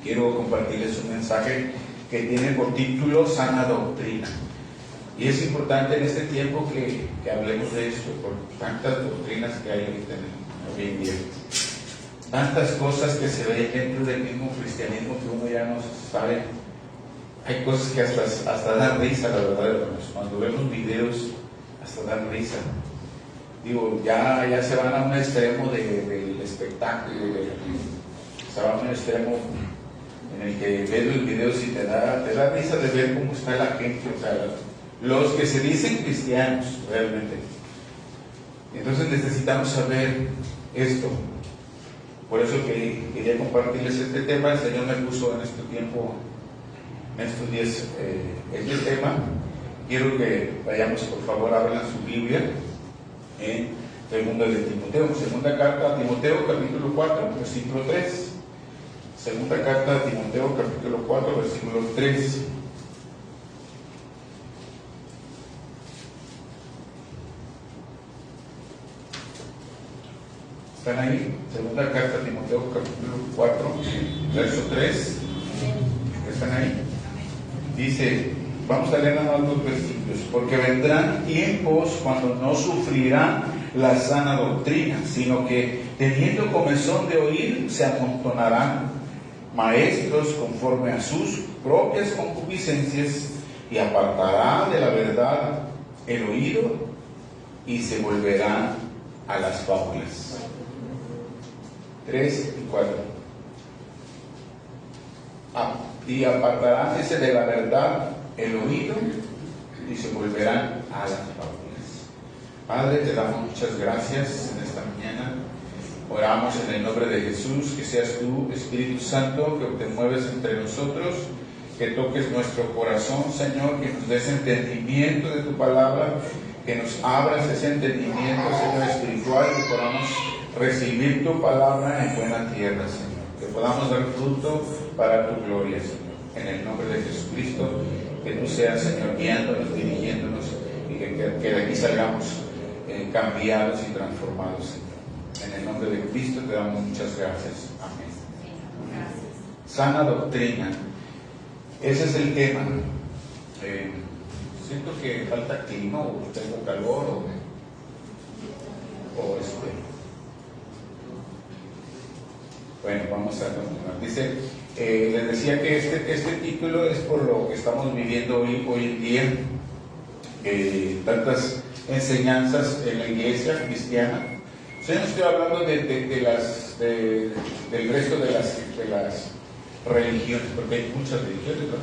quiero compartirles un mensaje que tiene por título Sana Doctrina. Y es importante en este tiempo que hablemos de esto, por tantas doctrinas que hay ahorita hoy en día. Tantas cosas que se ven dentro del mismo cristianismo que uno ya no sabe. Hay cosas que hasta dan risa, la verdad, hermanos. Cuando vemos videos, hasta dan risa. Digo, ya se van a un extremo del espectáculo, se va a un extremo en el que ves los videos y te da risa de ver cómo está la gente, o sea, los que se dicen cristianos realmente. Entonces necesitamos saber esto. Por eso que quería compartirles este tema. El Señor me puso en este tiempo, en estos días, este tema. Quiero que vayamos, por favor, abran su Biblia en Segunda de Timoteo, segunda carta a Timoteo, capítulo 4, versículo 3. Segunda carta a Timoteo, capítulo 4, versículo 3. ¿Están ahí? Segunda carta a Timoteo, capítulo 4, verso 3. ¿Están ahí? Dice, vamos a leer nada más dos versículos. Porque vendrán tiempos cuando no sufrirán la sana doctrina, sino que teniendo comezón de oír, se amontonarán maestros conforme a sus propias concupiscencias, y apartará de la verdad el oído, y se volverán a las fábulas. 3 y 4. Y apartarán de la verdad el oído, y se volverán a las fábulas. Padre, te damos muchas gracias en esta mañana. Oramos en el nombre de Jesús, que seas tú, Espíritu Santo, que te mueves entre nosotros, que toques nuestro corazón, Señor, que nos des entendimiento de tu palabra, que nos abras ese entendimiento, Señor, espiritual, que podamos recibir tu palabra en buena tierra, Señor, que podamos dar fruto para tu gloria, Señor. En el nombre de Jesucristo, que tú seas, Señor, guiándonos, dirigiéndonos, y que de aquí salgamos cambiados y transformados, Señor. En el nombre de Cristo te damos muchas gracias. Amén. Sana doctrina. Ese es el tema. Siento que falta clima, o tengo calor, Bueno, vamos a continuar. Dice, les decía que este título es por lo que estamos viviendo hoy en día. Tantas enseñanzas en la iglesia cristiana. Yo no estoy hablando del resto de las religiones, porque hay muchas religiones, ¿no?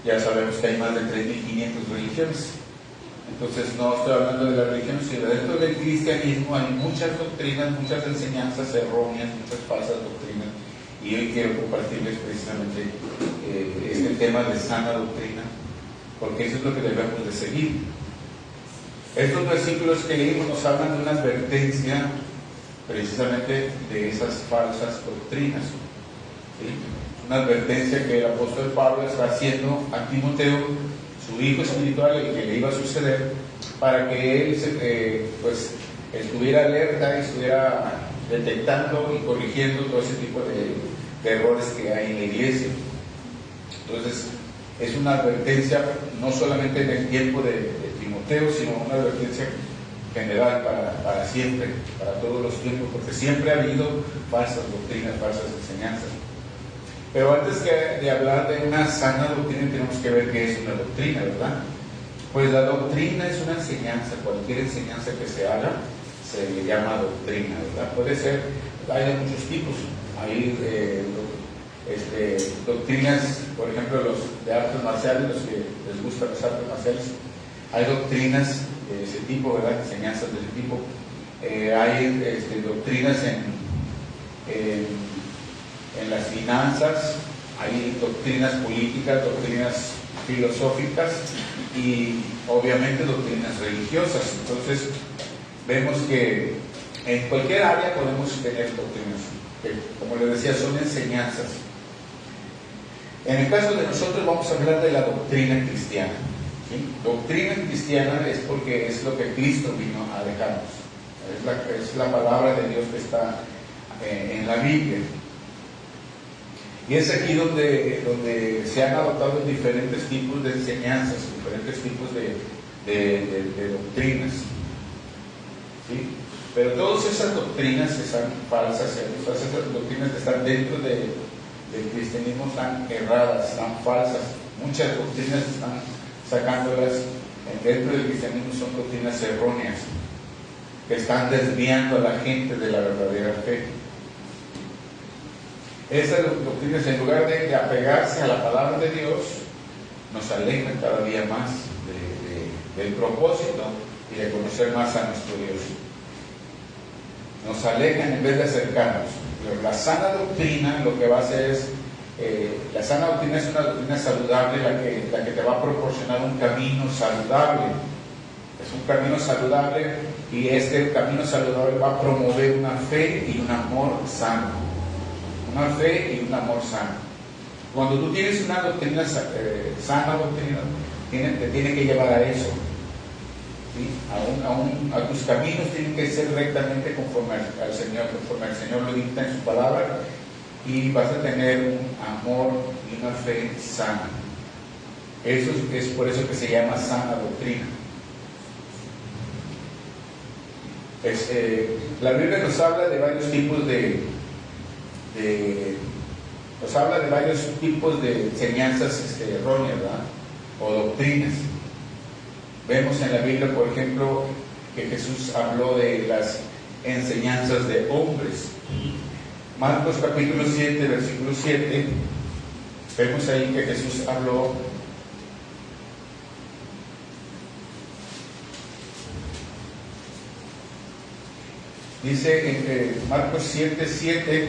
Ya sabemos que hay más de 3.500 religiones. Entonces no estoy hablando de las religiones, sino dentro del cristianismo hay muchas doctrinas, muchas enseñanzas erróneas, muchas falsas doctrinas. Y hoy quiero compartirles precisamente este tema de sana doctrina, porque eso es lo que debemos de seguir. Estos versículos que leímos nos hablan de una advertencia precisamente de esas falsas doctrinas. ¿Sí? Una advertencia que el apóstol Pablo está haciendo a Timoteo, su hijo espiritual, el que le iba a suceder, para que él estuviera alerta y estuviera detectando y corrigiendo todo ese tipo de errores que hay en la iglesia. Entonces, es una advertencia no solamente en el tiempo de Timoteo, sino una advertencia general para siempre, para todos los tiempos, porque siempre ha habido falsas doctrinas, falsas enseñanzas. Pero antes de hablar de una sana doctrina, tenemos que ver qué es una doctrina, ¿verdad? Pues la doctrina es una enseñanza. Cualquier enseñanza que se haga se le llama doctrina, ¿verdad? Puede ser, hay de muchos tipos. Hay doctrinas, por ejemplo, los de artes marciales, los que les gustan las artes marciales. Hay doctrinas de ese tipo, ¿verdad? Enseñanzas de ese tipo. Hay doctrinas en las finanzas, hay doctrinas políticas, doctrinas filosóficas y obviamente doctrinas religiosas. Entonces vemos que en cualquier área podemos tener doctrinas, que, como les decía, son enseñanzas. En el caso de nosotros vamos a hablar de la doctrina cristiana. ¿Sí? Doctrina cristiana es porque es lo que Cristo vino a dejarnos. Es la palabra de Dios que está en la Biblia. Y es aquí donde se han adoptado diferentes tipos de enseñanzas, diferentes tipos de doctrinas. ¿Sí? Pero todas esas doctrinas están falsas, todas esas doctrinas que están dentro del cristianismo están erradas, están falsas. Muchas doctrinas están sacándolas dentro del cristianismo, son doctrinas erróneas, que están desviando a la gente de la verdadera fe. Esas doctrinas, en lugar de apegarse a la palabra de Dios, nos alejan cada día más del propósito y de conocer más a nuestro Dios. Nos alejan en vez de acercarnos. Pero la sana doctrina lo que va a hacer es, la sana doctrina es una doctrina saludable, la que te va a proporcionar un camino saludable. Es un camino saludable, y este camino saludable va a promover una fe y un amor sano. Una fe y un amor sano. Cuando tú tienes una doctrina sana, doctrina, te tiene que llevar a eso. ¿Sí? A tus caminos tienen que ser rectamente conforme al Señor, conforme el Señor lo dicta en su palabra, y vas a tener un amor y una fe sana. Eso es por eso que se llama sana doctrina. La Biblia nos habla de varios tipos nos habla de varios tipos de enseñanzas erróneas, ¿verdad? O doctrinas. Vemos en la Biblia, por ejemplo, que Jesús habló de las enseñanzas de hombres. Marcos capítulo 7, versículo 7, vemos ahí que Jesús habló dice en Marcos 7, 7,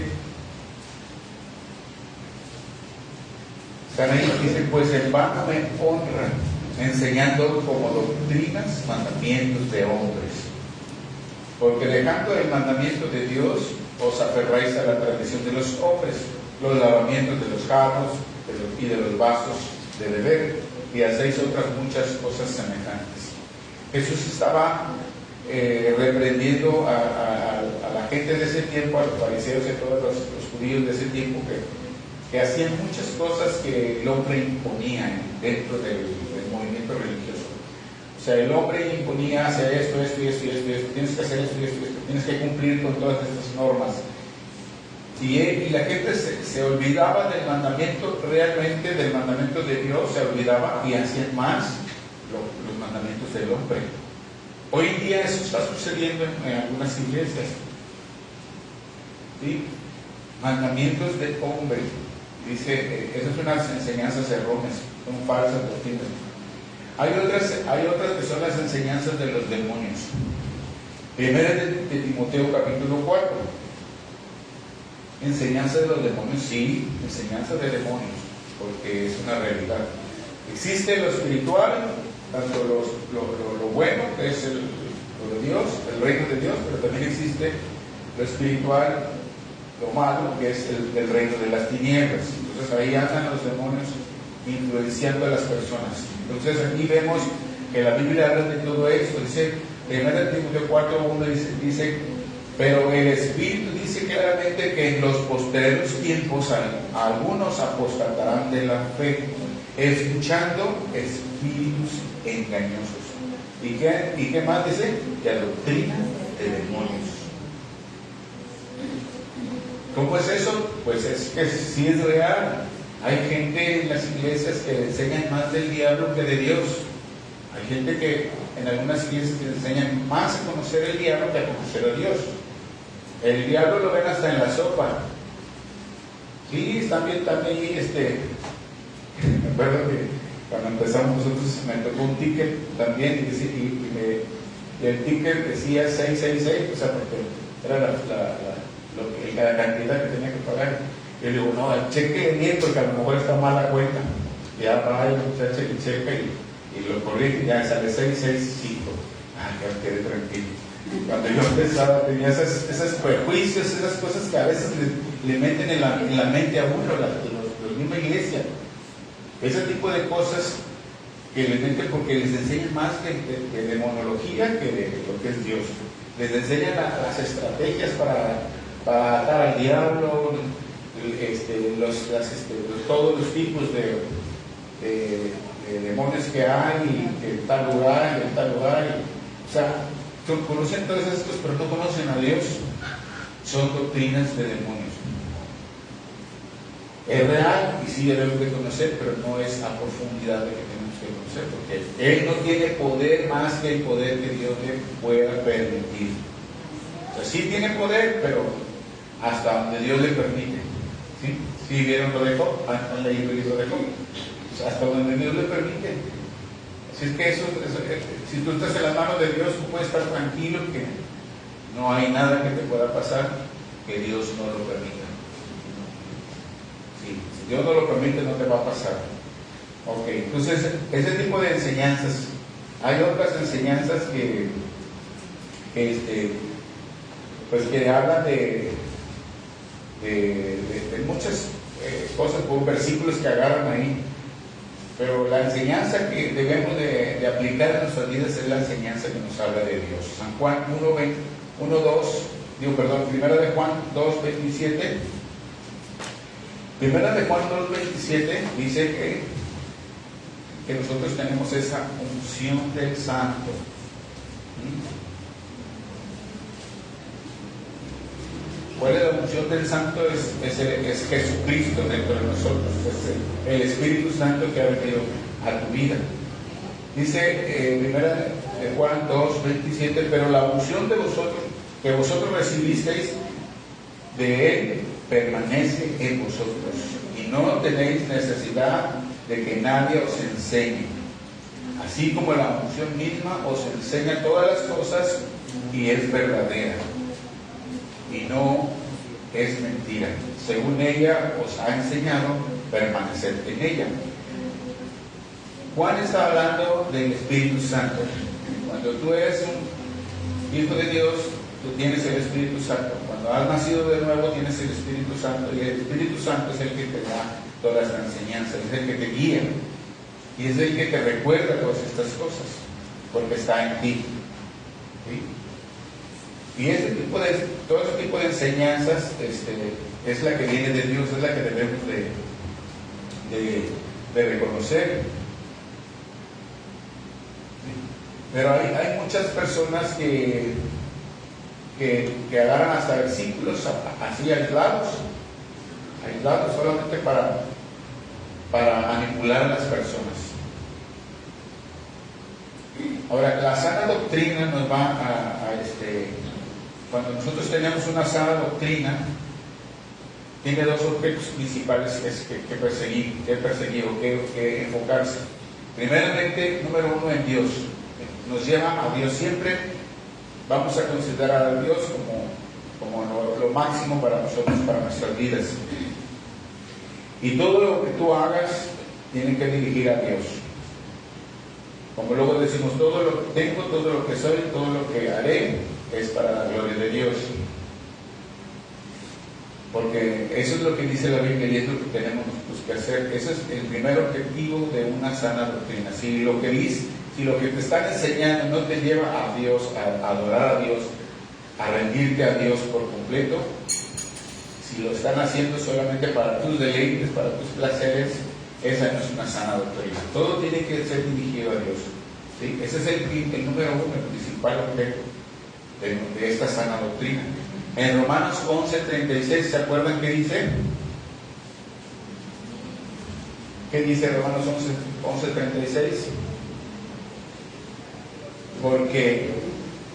dice, pues en vano me honran, enseñando como doctrinas mandamientos de hombres, porque dejando el mandamiento de Dios os aferráis a la tradición de los hombres, los lavamientos de los jarros y de los vasos de beber, y hacéis otras muchas cosas semejantes. Jesús estaba reprendiendo a la gente de ese tiempo, a los fariseos y a todos los judíos de ese tiempo, que hacían muchas cosas que el hombre imponía dentro del movimiento religioso. O sea, el hombre imponía hacer esto, tienes que hacer esto, tienes que cumplir con todas estas normas. Y la gente se olvidaba del mandamiento, realmente del mandamiento de Dios, se olvidaba y hacían más los mandamientos del hombre. Hoy en día eso está sucediendo en algunas iglesias. ¿Sí? Mandamientos de hombre. Dice, esas son unas enseñanzas erróneas, son falsas doctrinas. Hay otras que son las enseñanzas de los demonios. Primera de Timoteo capítulo 4. Enseñanza de los demonios, sí, enseñanza de demonios, porque es una realidad. Existe lo espiritual, tanto lo bueno, que es lo de Dios, el reino de Dios, pero también existe lo espiritual, lo malo, que es el reino de las tinieblas. Entonces ahí andan los demonios influenciando a las personas. Entonces aquí vemos que la Biblia habla de todo esto. Dice, 1 Timoteo 4:1 dice, pero el Espíritu dice claramente que en los postreros tiempos algunos apostatarán de la fe, escuchando espíritus engañosos. ¿Y qué más dice? La doctrina de demonios. ¿Cómo es eso? Pues es que sí es real. Hay gente en las iglesias que enseñan más del diablo que de Dios. Hay gente que en algunas iglesias que enseñan más a conocer el diablo que a conocer a Dios. El diablo lo ven hasta en la sopa. Sí, también me acuerdo que cuando empezamos nosotros me tocó un ticket también y el ticket decía 666, o sea, porque era la cantidad que tenía que pagar. Yo le digo, no, cheque bien porque a lo mejor está mala cuenta. Ya va el muchacho y checa y lo corrige y ya sale 665. Ya quedé tranquilo. Cuando yo empezaba tenía esos prejuicios, esas cosas que a veces le meten en la mente a uno, la misma iglesia. Ese tipo de cosas que les meten porque les enseñan más de demonología que de lo que es Dios. Les enseñan las estrategias para atar al diablo, todos los tipos de demonios que hay, y que en tal lugar, y en tal lugar. O sea, conocen todas esas cosas, pero no conocen a Dios. Son doctrinas de demonios. Es real y sí debemos de conocer, pero no es a profundidad de que tenemos que conocer, porque Él no tiene poder más que el poder que Dios le pueda permitir. O sea, sí tiene poder, pero hasta donde Dios le permite. ¿Sí? ¿Sí vieron lo de Job? ¿Han leído el libro de Job? O sea, hasta donde Dios le permite. Así es que si tú estás en las manos de Dios, tú puedes estar tranquilo que no hay nada que te pueda pasar que Dios no lo permita. Sí, si Dios no lo permite, no te va a pasar. Ok, entonces, ese tipo de enseñanzas. Hay otras enseñanzas que hablan de muchas cosas, por versículos que agarran ahí. Pero la enseñanza que debemos de aplicar en nuestras vidas es la enseñanza que nos habla de Dios. San Juan 1 de Juan 2:27. Primera de Juan 2:27 dice que nosotros tenemos esa unción del Santo. ¿Cuál es la unción del Santo? Es Jesucristo dentro de nosotros, es el Espíritu Santo que ha venido a tu vida. Dice primera de Juan 2:27, pero la unción de vosotros, que vosotros recibisteis de Él, permanece en vosotros, y no tenéis necesidad de que nadie os enseñe. Así como la unción misma os enseña todas las cosas y es verdadera y no es mentira. Según ella os ha enseñado, permanecer en ella. Juan está hablando del Espíritu Santo. Cuando tú eres un hijo de Dios, tú tienes el Espíritu Santo. Cuando has nacido de nuevo, tienes el Espíritu Santo, y el Espíritu Santo es el que te da toda esta enseñanza, es el que te guía y es el que te recuerda todas estas cosas, porque está en ti. ¿Sí? Y todo ese tipo de enseñanzas es la que viene de Dios, es la que debemos de reconocer. Pero hay muchas personas que agarran hasta versículos así aislados solamente para manipular a las personas. Ahora, la sana doctrina nos va cuando nosotros tenemos una sana doctrina, tiene dos objetos principales que perseguir o que enfocarse. Primeramente, número uno, en Dios. Nos lleva a Dios siempre. Vamos a considerar a Dios como lo máximo para nosotros, para nuestras vidas. Y todo lo que tú hagas tiene que dirigir a Dios. Como luego decimos, todo lo que tengo, todo lo que soy, todo lo que haré es para la gloria de Dios. Porque eso es lo que dice la Biblia y es lo que tenemos que hacer. Ese es el primer objetivo de una sana doctrina. Si lo que te están enseñando no te lleva a Dios, a adorar a Dios, a rendirte a Dios por completo, si lo están haciendo solamente para tus deleites, para tus placeres, esa no es una sana doctrina. Todo tiene que ser dirigido a Dios. ¿Sí? Ese es el número uno, el principal objeto de esta sana doctrina. En Romanos 11:36, ¿se acuerdan qué dice? ¿Qué dice Romanos 11:36? Porque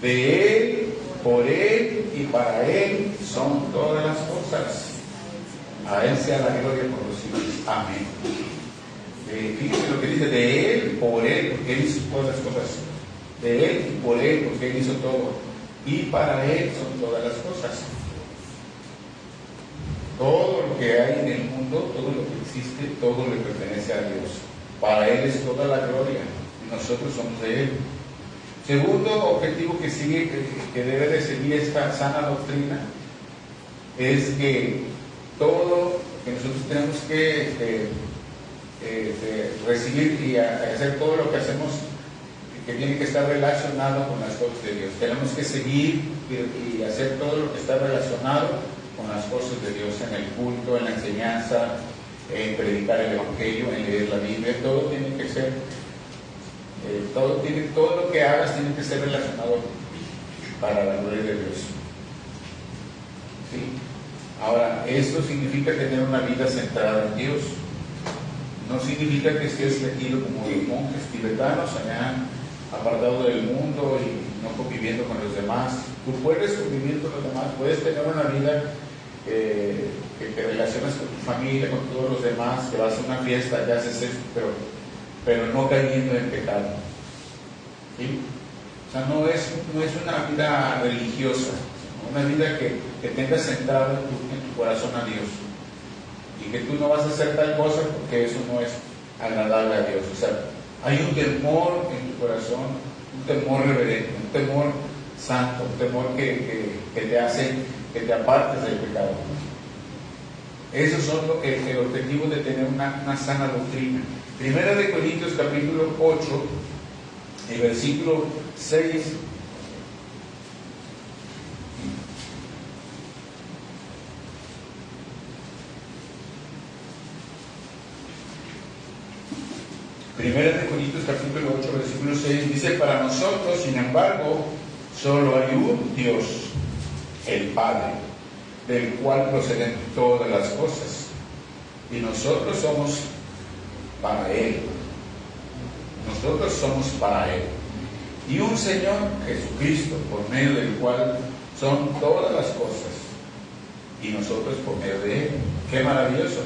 de Él, por Él y para Él son todas las cosas. A Él sea la gloria por los siglos. Amén. Fíjense lo que dice: de Él, por Él, porque Él hizo todas las cosas. De Él y por Él, porque Él hizo todo. Y para Él son todas las cosas. Todo lo que hay en el mundo, todo lo que existe, todo le pertenece a Dios. Para Él es toda la gloria y nosotros somos de Él. Segundo objetivo que debe de seguir esta sana doctrina es que todo que nosotros tenemos que recibir y hacer todo lo que hacemos que tiene que estar relacionado con las cosas de Dios. Tenemos que seguir y hacer todo lo que está relacionado con las cosas de Dios, en el culto, en la enseñanza, en predicar el Evangelio, en leer la Biblia. Todo tiene que ser, todo lo que hagas tiene que ser relacionado para la gloria de Dios. ¿Sí? Ahora, esto significa tener una vida centrada en Dios. No significa que estés metido como los monjes tibetanos allá apartado del mundo y no conviviendo con los demás. Tú puedes convivir con los demás, puedes tener una vida que te relacionas con tu familia, con todos los demás, que vas a una fiesta, ya haces esto, pero no cayendo en pecado. ¿Sí? O sea, no es una vida religiosa, una vida que tengas centrado en tu corazón a Dios. Y que tú no vas a hacer tal cosa porque eso no es agradable a Dios. O sea, hay un temor en tu corazón, un temor reverente, un temor santo, un temor que te hace que te apartes del pecado. Esos son el objetivo de tener una sana doctrina. Primera de Corintios capítulo 8, el versículo 6. Primera de Corintios capítulo 8, versículo 6 dice: para nosotros, sin embargo, solo hay un Dios, el Padre, del cual proceden todas las cosas, y nosotros somos para Él. Nosotros somos para Él. Y un Señor, Jesucristo, por medio del cual son todas las cosas, y nosotros por medio de Él. ¡Qué maravilloso!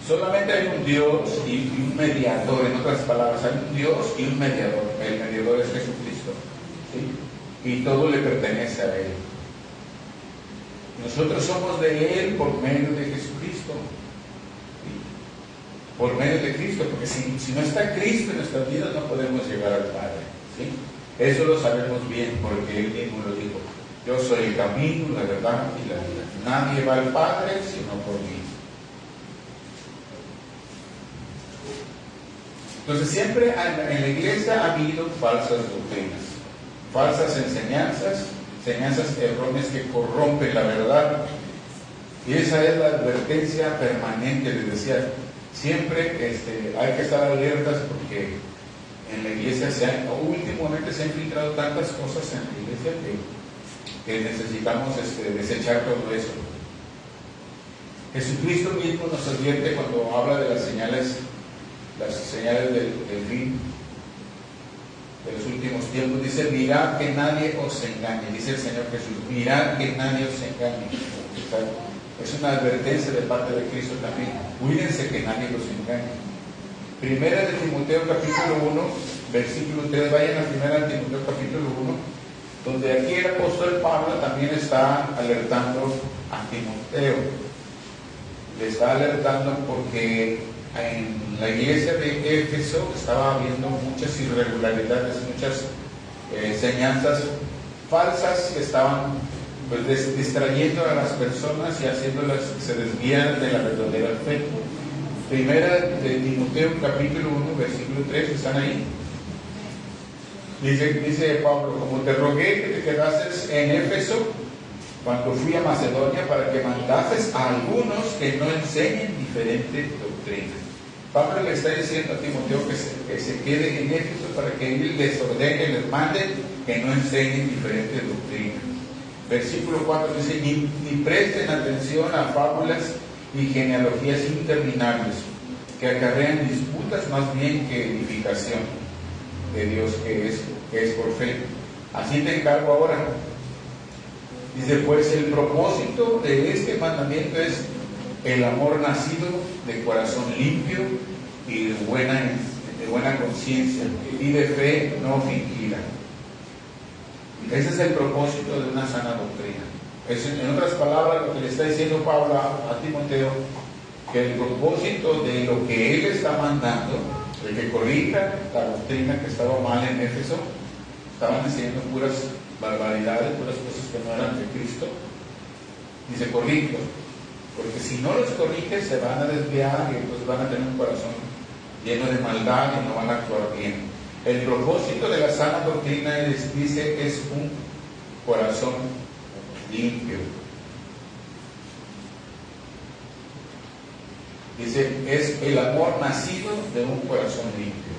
Solamente hay un Dios y un mediador. En otras palabras, hay un Dios y un mediador. El mediador es Jesucristo, ¿sí? Y todo le pertenece a Él. Nosotros somos de Él por medio de Jesucristo, ¿sí? Por medio de Cristo, porque si no está Cristo en nuestras vidas no podemos llegar al Padre, ¿sí? Eso lo sabemos bien porque Él mismo lo dijo: yo soy el camino, la verdad y la vida. Nadie va al Padre sino por mí. Entonces siempre en la iglesia ha habido falsas doctrinas, falsas enseñanzas erróneas que corrompen la verdad. Y esa es la advertencia permanente, les decía. Siempre hay que estar alertas porque en la iglesia últimamente se han filtrado tantas cosas en la iglesia que necesitamos desechar todo eso. Jesucristo mismo nos advierte cuando habla de las señales del fin, de los últimos tiempos. Dice: mirad que nadie os engañe. Dice el Señor Jesús: mirad que nadie os engañe. Es una advertencia de parte de Cristo también. Cuídense que nadie los engañe. Primera de Timoteo capítulo 1, versículo 3. Vayan a Primera de Timoteo capítulo 1, donde aquí el apóstol Pablo también está alertando a Timoteo. Le está alertando porque en la iglesia de Éfeso estaba habiendo muchas irregularidades, muchas enseñanzas falsas que estaban distrayendo a las personas y haciéndolas que se desvían de la verdadera fe. Primera de Timoteo capítulo 1, versículo 3, ¿están ahí? Dice Pablo: como te rogué que te quedases en Éfeso cuando fui a Macedonia, para que mandases a algunos que no enseñen diferente doctrina. Pablo le está diciendo a Timoteo que se quede en Éfeso para que él les ordene, les mande que no enseñen diferente doctrina. Versículo 4 dice: ni presten atención a fábulas y genealogías interminables que acarrean disputas más bien que edificación de Dios, que es por fe. Así te encargo ahora. Dice: pues el propósito de este mandamiento es el amor nacido de corazón limpio y de buena conciencia y de fe no fingida. Ese es el propósito de una sana doctrina. En otras palabras, lo que le está diciendo Pablo a Timoteo, que el propósito de lo que él está mandando, de que corrija la doctrina que estaba mal en Éfeso, estaban enseñando puras barbaridades, puras cosas que no eran de Cristo. Dice: corrígelos, porque si no los corriges se van a desviar y entonces van a tener un corazón lleno de maldad y no van a actuar bien. El propósito de la sana doctrina, dice, es un corazón limpio. Dice, es el amor nacido de un corazón limpio,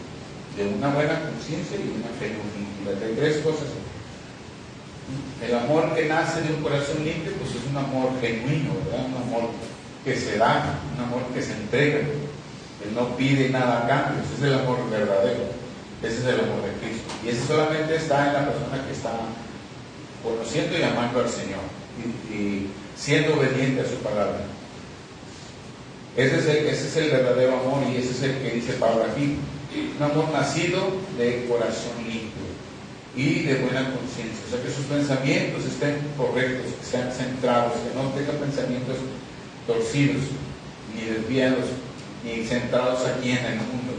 de una buena conciencia y una fe no fingida. Hay tres cosas. El amor que nace de un corazón limpio, pues es un amor genuino, ¿verdad? Un amor que se da, un amor que se entrega, que no pide nada a cambio. Ese es el amor verdadero, ese es el amor de Cristo. Y ese solamente está en la persona que está conociendo y amando al Señor y siendo obediente a su palabra. Ese es el verdadero amor, y ese es el que dice Pablo aquí. Un amor nacido de corazón limpio y de buena conciencia. O sea, que sus pensamientos estén correctos, que sean centrados, que no tengan pensamientos torcidos, ni desviados, ni centrados aquí en el mundo.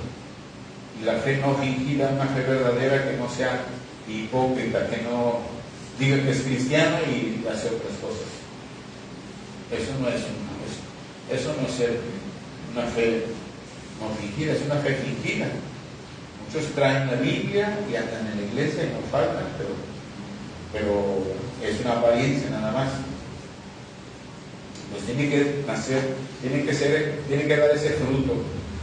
Y la fe no fingida, una fe verdadera que no sea hipócrita, que no diga que es cristiano y hace otras cosas. Eso no es una fe no fingida, es una fe fingida. Muchos traen la Biblia y andan en la iglesia y no faltan, pero es una apariencia nada más. Pues tiene que nacer, tiene que dar ese fruto.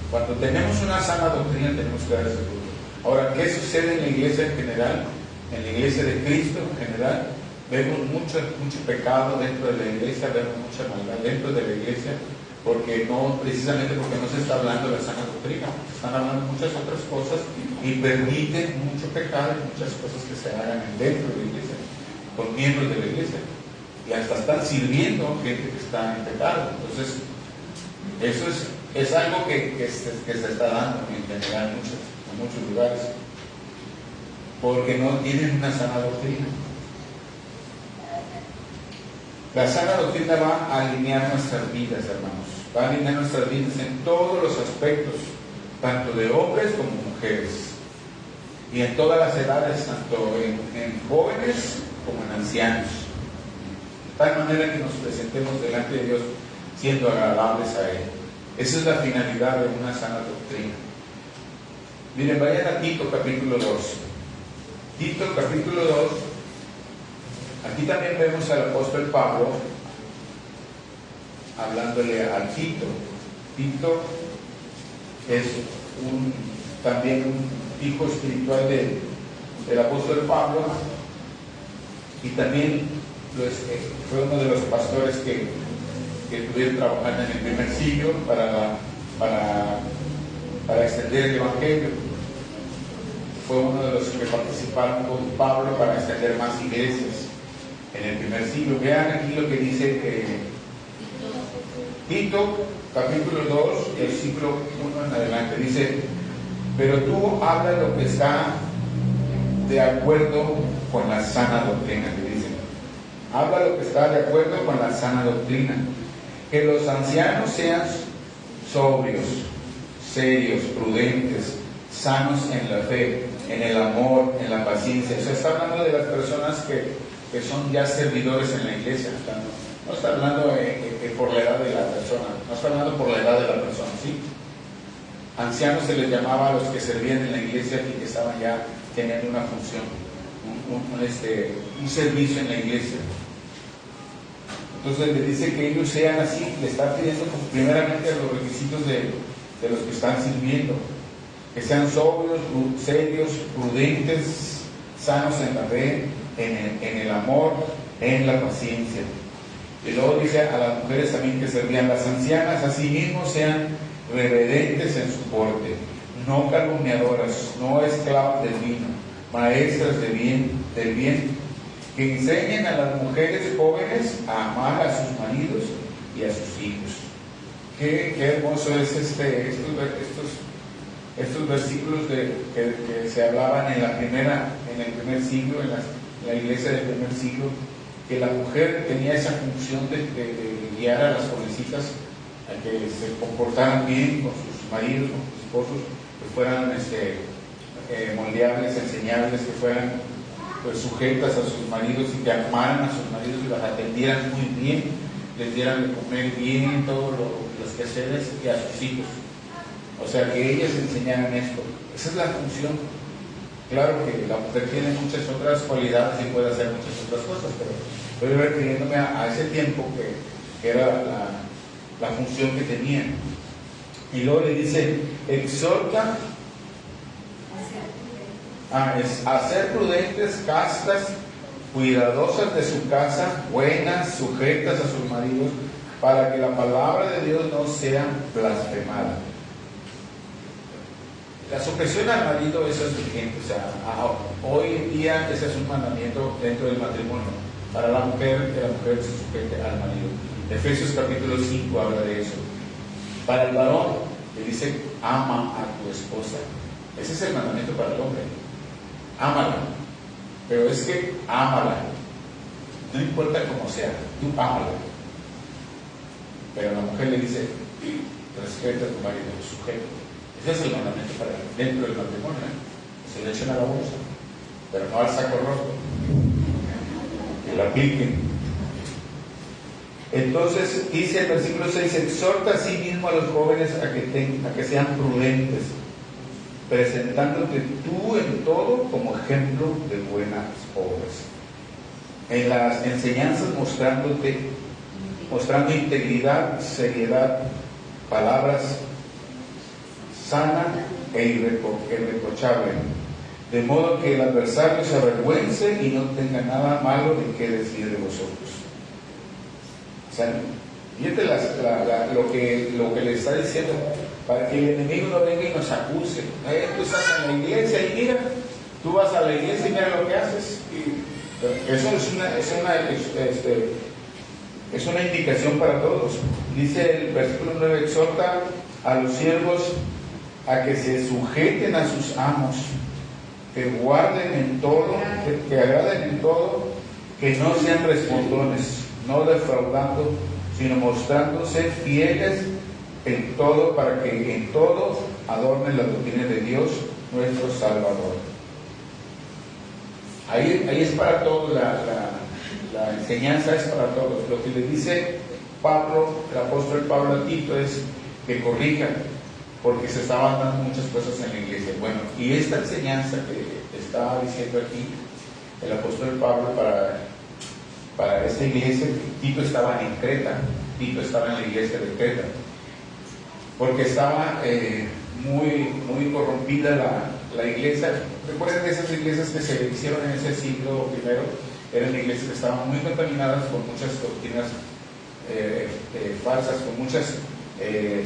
Cuando tenemos una sana doctrina tenemos que dar ese fruto. Ahora, ¿qué sucede en la iglesia en general? En la iglesia de Cristo en general, vemos mucho pecado dentro de la iglesia, vemos mucha maldad dentro de la iglesia, precisamente porque no se está hablando de la sana doctrina, se están hablando de muchas otras cosas y permiten mucho pecado y muchas cosas que se hagan dentro de la iglesia, con miembros de la iglesia, y hasta están sirviendo gente que está en pecado. Entonces, eso es algo que se está dando en general en muchos lugares, porque no tienen una sana doctrina. La sana doctrina va a alinear nuestras vidas, hermanos. Va a alinear nuestras vidas en todos los aspectos, tanto de hombres como mujeres. Y en todas las edades, tanto en jóvenes como en ancianos. De tal manera que nos presentemos delante de Dios siendo agradables a Él. Esa es la finalidad de una sana doctrina. Miren, vayan a Tito capítulo 2. Tito capítulo 2. Aquí también vemos al apóstol Pablo hablándole a Tito. Tito es también un hijo espiritual del apóstol Pablo, y también fue uno de los pastores que estuvieron trabajando en el primer siglo para extender el evangelio. Fue uno de los que participaron con Pablo para extender más iglesias en el primer siglo. Vean aquí lo que dice Tito, capítulo 2, versículo 1 en adelante. Dice: pero tú habla lo que está de acuerdo con la sana doctrina. Que dice: habla lo que está de acuerdo con la sana doctrina. Que los ancianos sean sobrios, serios, prudentes, sanos en la fe, en el amor, en la paciencia. O sea, está hablando de las personas que son ya servidores en la iglesia. No está hablando por la edad de la persona, no está hablando por la edad de la persona, ¿sí? Ancianos se les llamaba a los que servían en la iglesia y que estaban ya teniendo una función, un servicio en la iglesia. Entonces le dice que ellos sean así, le está pidiendo primeramente los requisitos de los que están sirviendo, que sean sobrios, serios, prudentes, sanos en la fe, en el amor, en la paciencia. Y luego dice a las mujeres también que servían: las ancianas asimismo sean reverentes en su porte, no calumniadoras, no esclavas del vino, maestras del bien, que enseñen a las mujeres jóvenes a amar a sus maridos y a sus hijos. Qué hermoso es estos versículos que se hablaban en el primer siglo, en la iglesia del primer siglo, que la mujer tenía esa función de guiar a las jovencitas a que se comportaran bien con sus maridos, con sus esposos, que fueran moldeables, enseñables, que fueran pues sujetas a sus maridos y que amaran a sus maridos y las atendieran muy bien, les dieran de comer bien, todos los quehaceres, y a sus hijos. O sea, que ellas enseñaran esto. Esa es la función. Claro que la mujer tiene muchas otras cualidades y puede hacer muchas otras cosas, pero estoy refiriéndome a ese tiempo que era la función que tenían. Y luego le dice, exhorta a ser prudentes, castas, cuidadosas de su casa, buenas, sujetas a sus maridos, para que la palabra de Dios no sea blasfemada. La sujeción al marido, eso es vigente, o sea, hoy en día ese es un mandamiento dentro del matrimonio. Para la mujer, que la mujer se sujete al marido. Efesios capítulo 5 habla de eso. Para el varón, le dice, ama a tu esposa. Ese es el mandamiento para el hombre. Ámala. Pero es que ámala. No importa cómo sea, tú ámala. Pero la mujer le dice, respeta a tu marido, sujeto. Ese es el mandamiento para dentro del matrimonio, se le echan a la bolsa, pero no al saco roto, que la apliquen. Entonces dice el versículo 6, exhorta a sí mismo a los jóvenes a que sean prudentes, presentándote tú en todo como ejemplo de buenas obras. En las enseñanzas mostrando integridad, seriedad, palabras sana e irreprochable, de modo que el adversario se avergüence y no tenga nada malo de qué decir de vosotros. O sea, fíjate lo que le está diciendo, para que el enemigo no venga y nos acuse. Tú estás en la iglesia y mira, tú vas a la iglesia y mira lo que haces. Eso es una indicación para todos. Dice el versículo 9, exhorta a los siervos a que se sujeten a sus amos, que guarden en todo, que agraden en todo, que no sean respondones, no defraudando, sino mostrándose fieles en todo, para que en todo adornen la doctrina de Dios, nuestro Salvador. Ahí es para todos, la enseñanza es para todos. Lo que le dice Pablo, el apóstol Pablo a Tito, es que corrija, porque se estaban dando muchas cosas en la iglesia. Bueno, y esta enseñanza que estaba diciendo aquí el apóstol Pablo para esta iglesia, Tito estaba en Creta, Tito estaba en la iglesia de Creta, porque estaba muy corrompida la iglesia. Recuerden que esas iglesias que se hicieron en ese siglo primero eran iglesias que estaban muy contaminadas con muchas doctrinas falsas, con muchas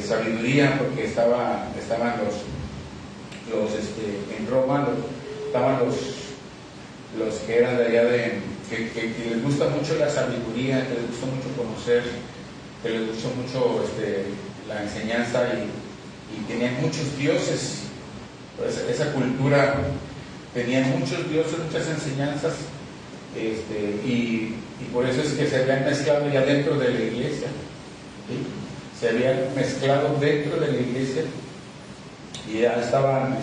sabiduría, porque estaban en Roma, estaban los que eran de allá que les gusta mucho la sabiduría, que les gusta mucho conocer, que les gusta mucho la enseñanza, y tenían muchos dioses. Pues esa cultura tenía muchos dioses, muchas enseñanzas, y por eso es que se habían mezclado ya dentro de la iglesia, ¿sí? Se habían mezclado dentro de la iglesia y ya estaban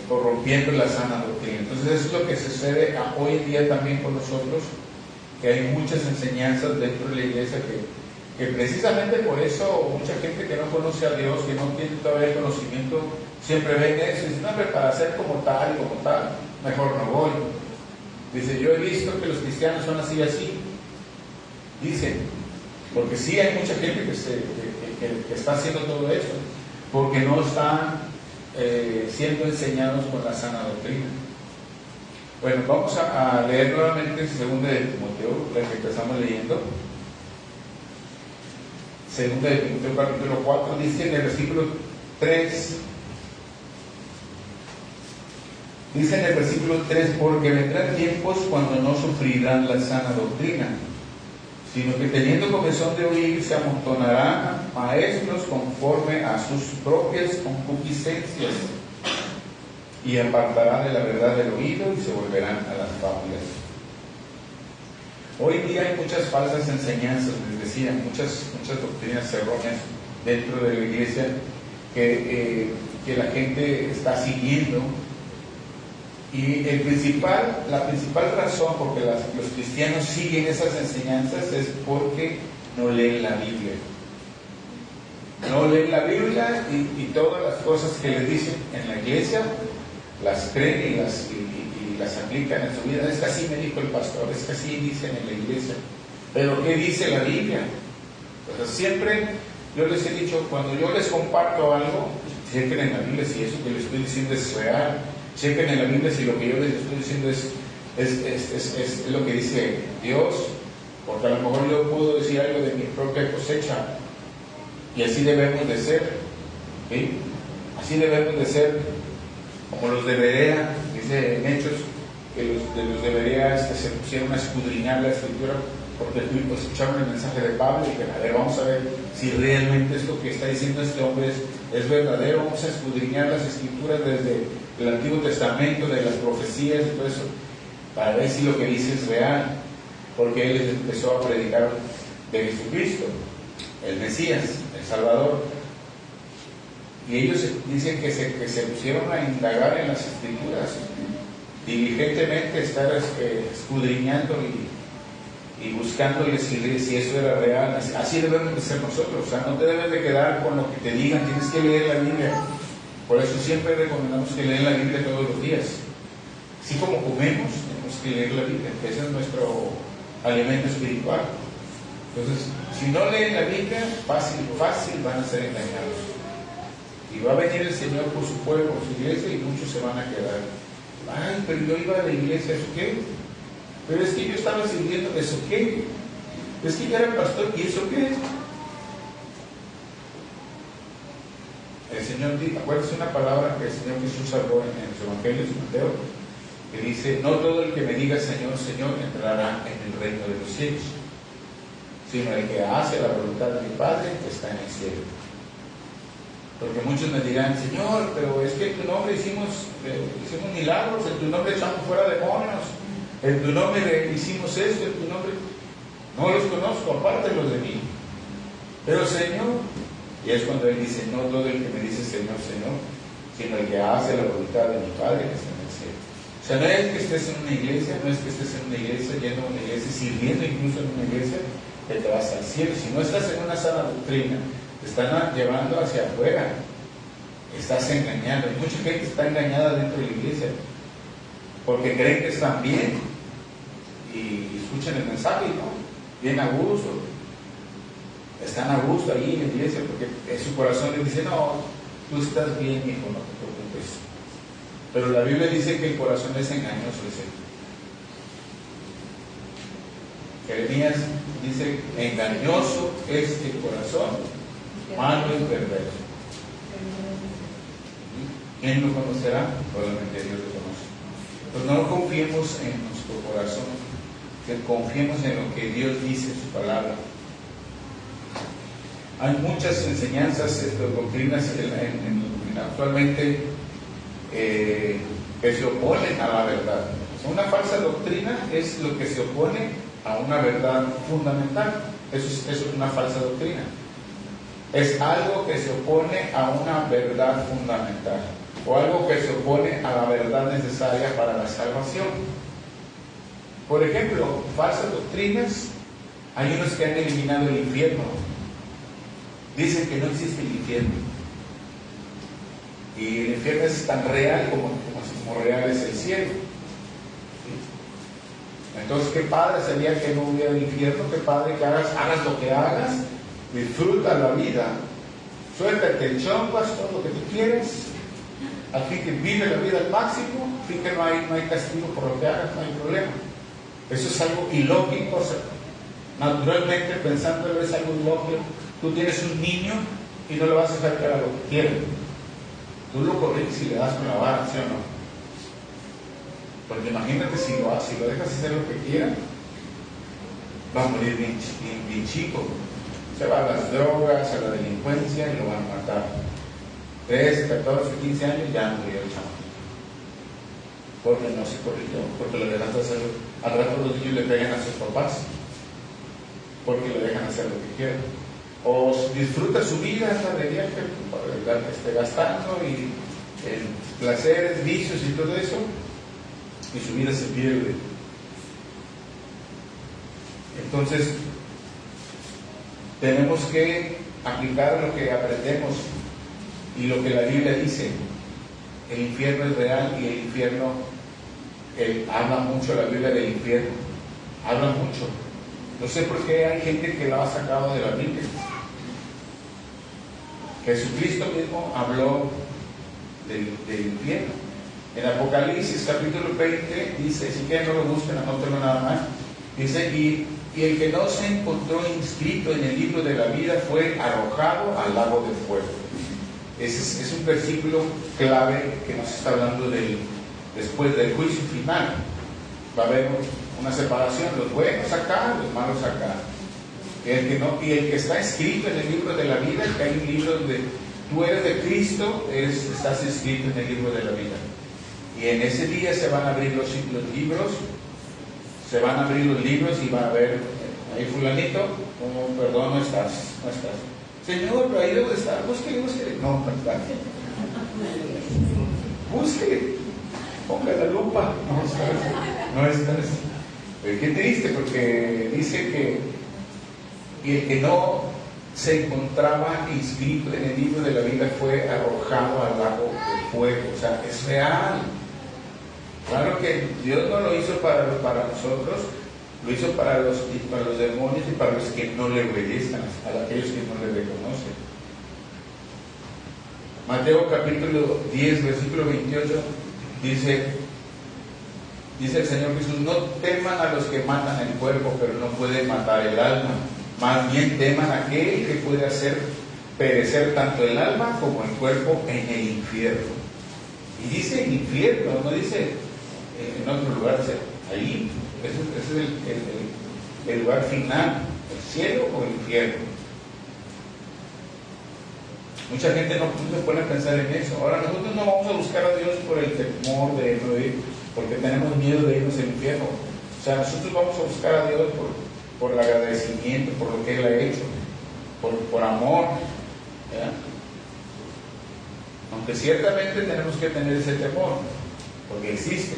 corrompiendo la sana doctrina. Entonces eso es lo que sucede hoy en día también con nosotros, que hay muchas enseñanzas dentro de la iglesia que precisamente por eso mucha gente que no conoce a Dios, que no tiene todavía el conocimiento, siempre ven eso y dicen, no, pero para ser como tal, mejor no voy. Dice, yo he visto que los cristianos son así y así. Dicen, porque sí hay mucha gente que está haciendo todo esto, porque no están siendo enseñados con la sana doctrina. Bueno, vamos a leer nuevamente el 2 de Timoteo, la que empezamos leyendo. 2 de Timoteo capítulo 4, dice en el versículo 3, dice en el versículo 3, porque vendrán tiempos cuando no sufrirán la sana doctrina, sino que teniendo comezón de oír, se amontonarán maestros conforme a sus propias concupiscencias, y apartarán de la verdad del oído y se volverán a las fábulas. Hoy en día hay muchas falsas enseñanzas, les decía, muchas doctrinas erróneas dentro de la iglesia que la gente está siguiendo. Y la principal razón por que los cristianos siguen esas enseñanzas es porque no leen la Biblia. No leen la Biblia y todas las cosas que les dicen en la iglesia las creen y las aplican en su vida. Es que así me dijo el pastor, es que así dicen en la iglesia. Pero ¿qué dice la Biblia? Pues siempre Yo les he dicho, cuando yo les comparto algo, chequen en la Biblia si eso que les estoy diciendo es real, chequen en la Biblia si lo que yo les estoy diciendo es lo que dice Dios, porque a lo mejor yo puedo decir algo de mi propia cosecha, y así debemos de ser, ¿sí? Así debemos de ser, como los de Berea, dice en Hechos, que los de Berea se pusieron a escudriñar la Escritura, porque escucharon el mensaje de Pablo y dijeron, a ver, vamos a ver si realmente esto que está diciendo este hombre es verdadero, vamos a escudriñar las Escrituras desde el Antiguo Testamento, de las profecías y todo eso, para ver si lo que dice es real, porque él les empezó a predicar de Jesucristo, el Mesías, el Salvador, y ellos dicen que se pusieron a indagar en las Escrituras, diligentemente estar escudriñando y buscándole si eso era real. Así debemos de ser nosotros. O sea, no te debes de quedar con lo que te digan, tienes que leer la Biblia. Por eso siempre recomendamos que lean la Biblia todos los días. Así como comemos, tenemos que leer la Biblia, que ese es nuestro alimento espiritual. Entonces, si no leen la Biblia, fácil van a ser engañados. Y va a venir el Señor por su pueblo, por su iglesia, y muchos se van a quedar. Ay, pero yo iba a la iglesia, ¿eso qué? Pero es que yo estaba sirviendo, ¿eso qué? Es que yo era pastor, ¿y eso qué? El Señor dice, acuérdense una palabra que el Señor Jesús habló en su Evangelio de Mateo, que dice, no todo el que me diga Señor, Señor, entrará en el reino de los cielos, sino el que hace la voluntad de mi Padre que está en el cielo. Porque muchos me dirán, Señor, pero es que en tu nombre hicimos milagros, en tu nombre echamos fuera demonios, en tu nombre hicimos esto, en tu nombre... No los conozco, apártenlos de mí. Pero Señor, y es cuando Él dice, no todo el que me dice Señor, Señor, sino el que hace la voluntad de mi Padre que está en el cielo. O sea, no es que estés en una iglesia, no es que estés en una iglesia, yendo a una iglesia, sirviendo incluso en una iglesia, que te vas al cielo. Si no estás en una sana doctrina, te están llevando hacia afuera, estás engañando. Hay mucha gente que está engañada dentro de la iglesia porque creen que están bien y escuchan el mensaje y no, bien a gusto, están a gusto ahí en la iglesia porque en su corazón les dice, no, tú estás bien, hijo, no te preocupes. Pero la Biblia dice que el corazón es engañoso, dice. Jeremías dice, engañoso es el corazón, malo y perverso. ¿Quién lo conocerá? Solamente Dios lo conoce. Pues no confiemos en nuestro corazón, que confiemos en lo que Dios dice en su palabra. Hay muchas enseñanzas, doctrinas actualmente que se oponen a la verdad. O sea, una falsa doctrina es lo que se opone a una verdad fundamental. Eso es una falsa doctrina. Es algo que se opone a una verdad fundamental o algo que se opone a la verdad necesaria para la salvación. Por ejemplo, falsas doctrinas, hay unos que han eliminado el infierno. Dicen que no existe el infierno. Y el infierno es tan real como real es el cielo. Entonces, qué padre sería que no hubiera infierno, qué padre que hagas lo que hagas, disfruta la vida, suéltate el chongo, haz todo lo que tú quieres, al fin que vive la vida al máximo, al fin que no hay castigo por lo que hagas, no hay problema. Eso es algo ilógico, o sea, naturalmente pensándolo es algo ilógico. Tú tienes un niño y no le vas a dejar que haga lo que quiera. Tú lo corriges y le das con la vara, ¿sí o no? Porque imagínate si lo dejas hacer lo que quiera, va a morir bien chico. Se va a las drogas, a la delincuencia y lo van a matar. 13, 14, 15 años ya murió el chamaco. Porque no se corrigió, porque lo dejan hacer. Al rato los niños le pegan a sus papás, porque lo dejan hacer lo que quieran. O disfruta su vida, anda de viaje, gastando y en placeres, vicios y todo eso, y su vida se pierde. Entonces, tenemos que aplicar lo que aprendemos y lo que la Biblia dice. El infierno es real y el infierno, habla mucho la Biblia del infierno, habla mucho. No sé por qué hay gente que la ha sacado de la Biblia. Jesucristo mismo habló del infierno. En Apocalipsis capítulo 20 dice, si quieren no lo busquen, anótenlo nada más, dice, y el que no se encontró inscrito en el libro de la vida fue arrojado al lago de fuego. Ese es un versículo clave que nos está hablando después del juicio final. Va a haber una separación, los buenos acá, los malos acá. Y el que está escrito en el libro de la vida, que hay un libro donde tú eres de Cristo, estás escrito en el libro de la vida. Y en ese día se van a abrir los libros, y va a haber, ahí fulanito, perdón, no estás. Señor, pero ahí debo de estar, búsquele. No está. Búsquele, ponga la lupa, no estás. Qué triste, porque dice que el que no se encontraba inscrito en el libro de la vida fue arrojado al lago de fuego. O sea, es real. Claro que Dios no lo hizo para nosotros, lo hizo para los demonios y para los que no le obedezcan, a aquellos que no le reconocen. Mateo capítulo 10, versículo 28, dice el Señor Jesús, no teman a los que matan el cuerpo, pero no pueden matar el alma. Más bien teman a aquel que puede hacer perecer tanto el alma como el cuerpo en el infierno. Y dice el infierno, no dice en otro lugar, dice ahí. Ese es el lugar final, el cielo o el infierno. Mucha gente no se pone a pensar en eso. Ahora nosotros no vamos a buscar a Dios por el temor de no ir, porque tenemos miedo de irnos al infierno. O sea, nosotros vamos a buscar a Dios por el agradecimiento, por lo que Él ha hecho, por amor, ¿verdad? Aunque ciertamente tenemos que tener ese temor, porque existe.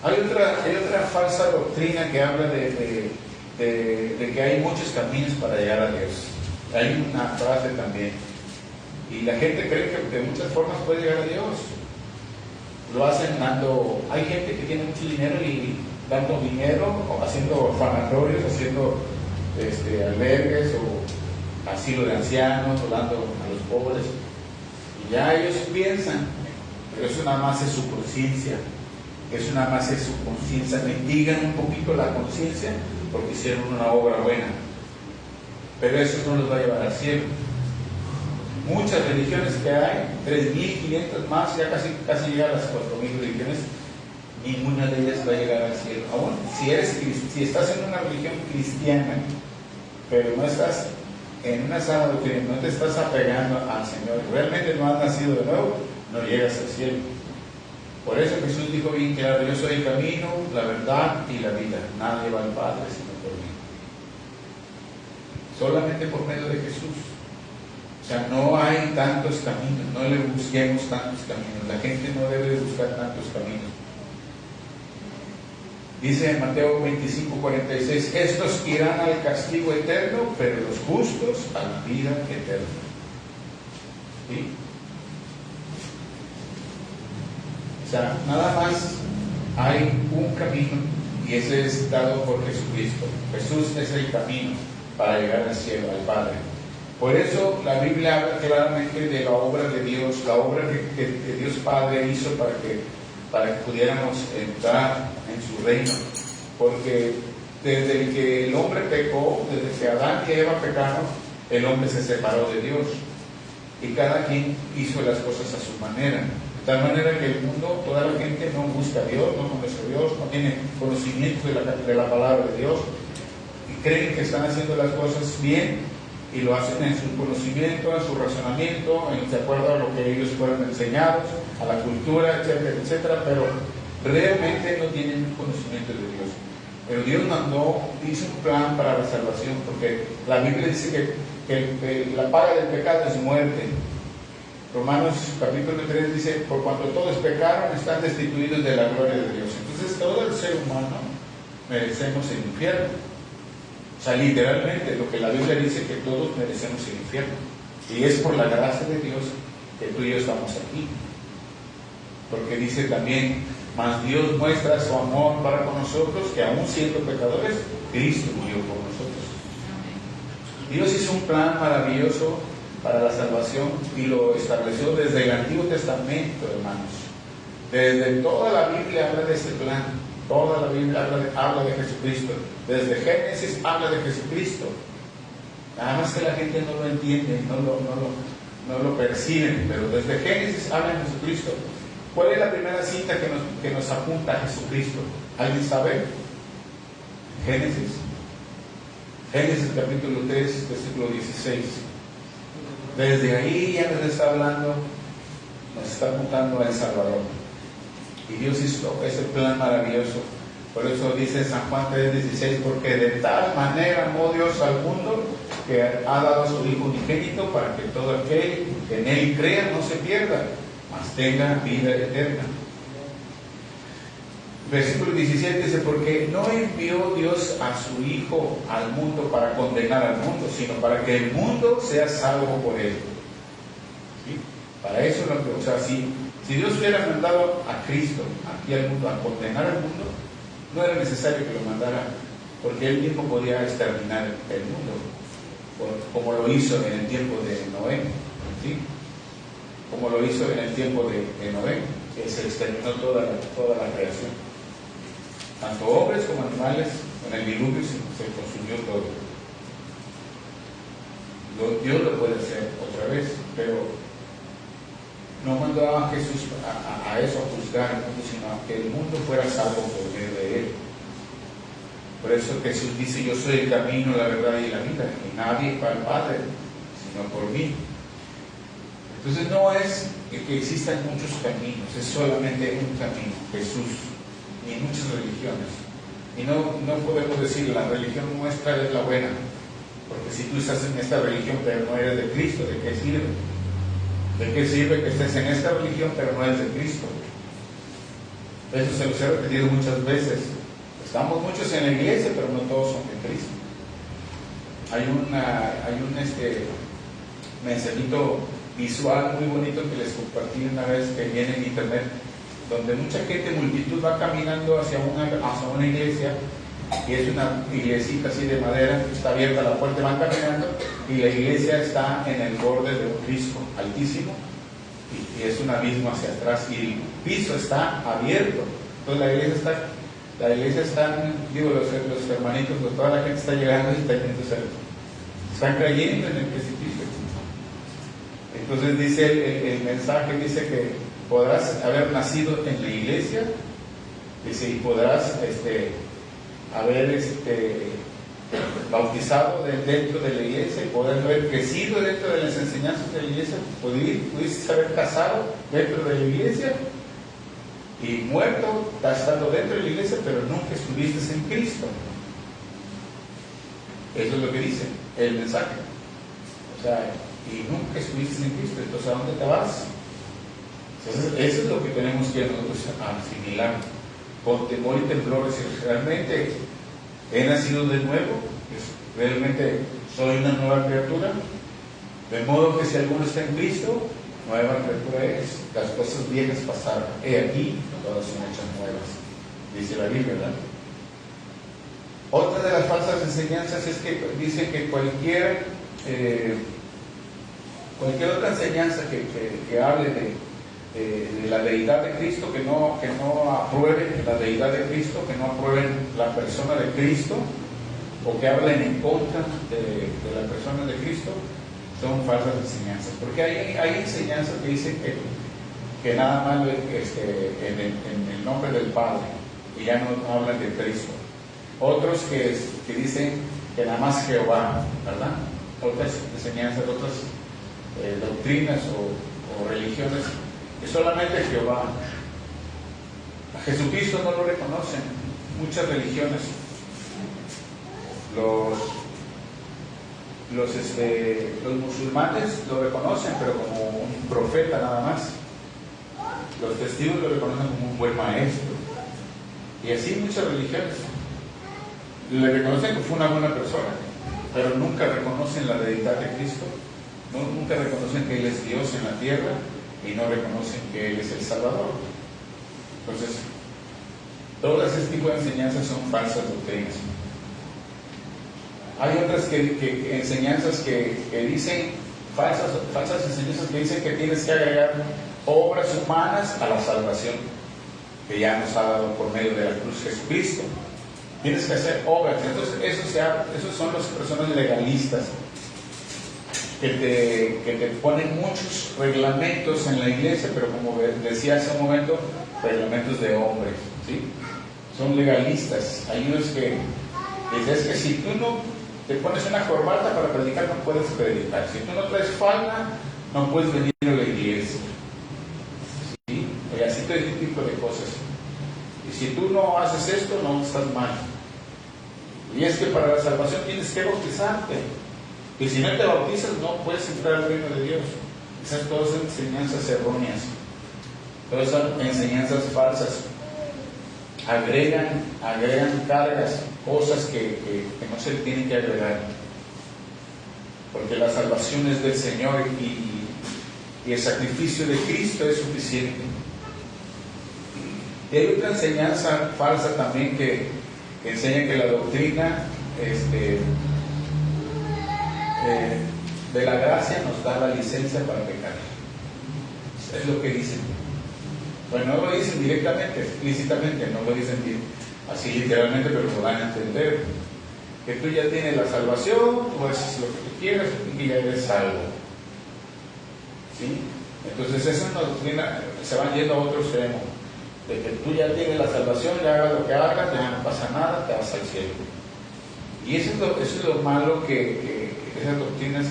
Hay otra falsa doctrina que habla de que hay muchos caminos para llegar a Dios. Hay una frase también. Y la gente cree que de muchas formas puede llegar a Dios. Lo hacen dando... Hay gente que tiene mucho dinero y dando dinero, o haciendo orfanatorios, haciendo albergues o asilo de ancianos, o dando a los pobres. Y ya ellos piensan, pero eso nada más es su conciencia. Eso nada más es su conciencia. Mendigan un poquito la conciencia porque hicieron una obra buena. Pero eso no los va a llevar al cielo. Muchas religiones que hay, 3.500 más, ya casi llega a las 4.000 religiones, ninguna de ellas va a llegar al cielo. Aún si estás en una religión cristiana, pero no estás en una sana doctrina, no te estás apegando al Señor, realmente no has nacido de nuevo, no llegas al cielo. Por eso Jesús dijo bien claro, yo soy el camino, la verdad y la vida. Nadie va al Padre sino por mí. Solamente por medio de Jesús. O sea, no hay tantos caminos, no le busquemos tantos caminos. La gente no debe de buscar tantos caminos. Dice en Mateo 25:46, estos irán al castigo eterno, pero los justos a la vida eterna. ¿Sí? O sea, nada más hay un camino y ese es dado por Jesucristo. Jesús es el camino para llegar al cielo, al Padre. Por eso la Biblia habla claramente de la obra de Dios, la obra que Dios Padre hizo para que pudiéramos entrar en su reino. Porque desde que el hombre pecó, desde que Adán y Eva pecaron, el hombre se separó de Dios. Y cada quien hizo las cosas a su manera. De tal manera que el mundo, toda la gente no busca a Dios, no conoce a Dios, no tiene conocimiento de la palabra de Dios. Y creen que están haciendo las cosas bien y lo hacen en su conocimiento, en su razonamiento, de acuerdo a lo que ellos fueron enseñados, a la cultura, etcétera, etcétera, pero realmente no tienen conocimiento de Dios. Pero Dios hizo un plan para la salvación, porque la Biblia dice que la paga del pecado es muerte. Romanos capítulo 3 dice, por cuanto todos pecaron, están destituidos de la gloria de Dios. Entonces todo el ser humano merecemos el infierno. O sea, literalmente lo que la Biblia dice, que todos merecemos el infierno. Y es por la gracia de Dios que tú y yo estamos aquí. Porque dice también, mas Dios muestra su amor para con nosotros, que aún siendo pecadores, Cristo murió por nosotros. Dios hizo un plan maravilloso para la salvación y lo estableció desde el Antiguo Testamento, hermanos. Desde toda la Biblia habla de este plan. Toda la Biblia habla de Jesucristo. Desde Génesis habla de Jesucristo. Nada más que la gente no lo entiende, no lo perciben, pero desde Génesis habla de Jesucristo. ¿Cuál es la primera cita que nos apunta a Jesucristo? ¿Alguien sabe? Génesis. Génesis capítulo 3, versículo 16. Desde ahí ya nos está hablando, nos está apuntando al Salvador. Y Dios hizo ese plan maravilloso. Por eso dice San Juan 3:16, porque de tal manera amó Dios al mundo que ha dado a su Hijo unigénito para que todo aquel que en Él crea no se pierda, mas tenga vida eterna. Versículo 17 dice, porque no envió Dios a su Hijo al mundo para condenar al mundo, sino para que el mundo sea salvo por Él. ¿Sí? Para eso, o sea, si Dios hubiera mandado a Cristo aquí al mundo a condenar al mundo, no era necesario que lo mandara, porque Él mismo podía exterminar el mundo, como lo hizo en el tiempo de Noé. ¿Sí? Como lo hizo en el tiempo de Noé, que se exterminó toda la creación. Tanto hombres como animales, en el diluvio se consumió todo. Dios lo puede hacer otra vez, pero no mandó a Jesús a eso, a juzgar al mundo, sino a que el mundo fuera salvo por medio de Él. Por eso Jesús dice, yo soy el camino, la verdad y la vida, y nadie va al Padre, sino por mí. Entonces no es que existan muchos caminos, es solamente un camino, Jesús. Ni muchas religiones. Y no podemos decir la religión nuestra es la buena, porque si tú estás en esta religión pero no eres de Cristo, ¿de qué sirve? ¿De qué sirve que estés en esta religión pero no eres de Cristo? Eso se los he repetido muchas veces. Estamos muchos en la iglesia, pero no todos son de Cristo. Hay un mensajito visual muy bonito que les compartí una vez que viene en internet, donde mucha gente, multitud, va caminando hacia una iglesia, y es una iglesita así de madera, está abierta la puerta, van caminando, y la iglesia está en el borde de un risco altísimo, y es un abismo hacia atrás, y el piso está abierto. Entonces la iglesia está, digo, los hermanitos, toda la gente está llegando y están cayendo en el precipicio. Entonces dice el mensaje, dice que podrás haber nacido en la iglesia, dice, y podrás haber bautizado dentro de la iglesia, y podrás haber crecido dentro de las enseñanzas de la iglesia, pudiste haber casado dentro de la iglesia, y muerto estando dentro de la iglesia, pero nunca estuviste en Cristo. Eso es lo que dice el mensaje. O sea, y nunca estuviste en Cristo, entonces ¿a dónde te vas? Entonces, eso es lo que tenemos que nosotros asimilar con temor y temblor. Si realmente he nacido de nuevo, realmente soy una nueva criatura, de modo que si alguno está en Cristo, nueva criatura es. Las cosas viejas pasaron, he aquí, todas son hechas nuevas, dice la Biblia, ¿verdad? Otra de las falsas enseñanzas es que dice que cualquier otra enseñanza que hable de la deidad de Cristo, que no aprueben la deidad de Cristo, que no aprueben la persona de Cristo, o que hablen en contra de la persona de Cristo, son falsas enseñanzas. Porque hay enseñanzas que dicen que nada más en el nombre del Padre, y ya no hablan de Cristo. Otros que dicen que nada más Jehová, ¿verdad? Otras enseñanzas, otras doctrinas o religiones, que solamente Jehová. A Jesucristo no lo reconocen muchas religiones. Los musulmanes lo reconocen, pero como un profeta nada más. Los testigos lo reconocen como un buen maestro. Y así muchas religiones le reconocen que fue una buena persona, pero nunca reconocen la deidad de Cristo, nunca reconocen que Él es Dios en la tierra, y no reconocen que Él es el Salvador. Entonces, todas ese tipo de enseñanzas son falsas doctrinas. Hay otras enseñanzas que dicen, falsas enseñanzas que dicen que tienes que agregar obras humanas a la salvación que ya nos ha dado por medio de la cruz Jesucristo. Tienes que hacer obras. Entonces, esos son las personas legalistas que te ponen muchos reglamentos en la iglesia, pero como decía hace un momento, reglamentos de hombres, ¿sí? Son legalistas. Hay unos que dicen que si tú no te pones una corbata para predicar, no puedes predicar. Si tú no traes falda, no puedes venir a la iglesia. ¿Sí? Y así todo ese tipo de cosas. Y si tú no haces esto, no estás mal. Y es que para la salvación tienes que bautizarte. Y si no te bautizas, no puedes entrar al reino de Dios. Esas todas son enseñanzas erróneas. Todas son enseñanzas falsas. Agregan cargas, cosas que no se tienen que agregar. Porque la salvación es del Señor y el sacrificio de Cristo es suficiente. Y hay otra enseñanza falsa también que enseña que la doctrina de la gracia nos da la licencia para pecar. Es lo que dicen. Bueno, no lo dicen directamente, explícitamente, no lo dicen así literalmente, pero lo van a entender. Que tú ya tienes la salvación, tú haces lo que tú quieras y ya eres salvo. ¿Sí? Entonces esa es una doctrina, se van yendo a otro extremo. De que tú ya tienes la salvación, ya hagas lo que hagas, ya no pasa nada, te vas al cielo. Y eso es lo malo que esas doctrinas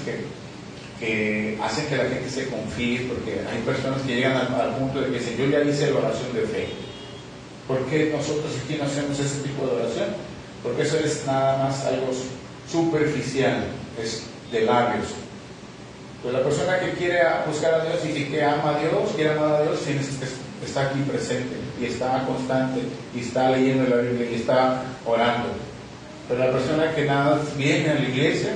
que hacen que la gente se confíe, porque hay personas que llegan al punto de que dicen, yo ya hice la oración de fe. ¿Por qué nosotros aquí no hacemos ese tipo de oración? Porque eso es nada más algo superficial, es de labios. Pues la persona que quiere buscar a Dios y que ama a Dios, quiere amar a Dios, tiene que estar aquí presente y está constante y está leyendo la Biblia y está orando. Pero la persona que nada viene a la iglesia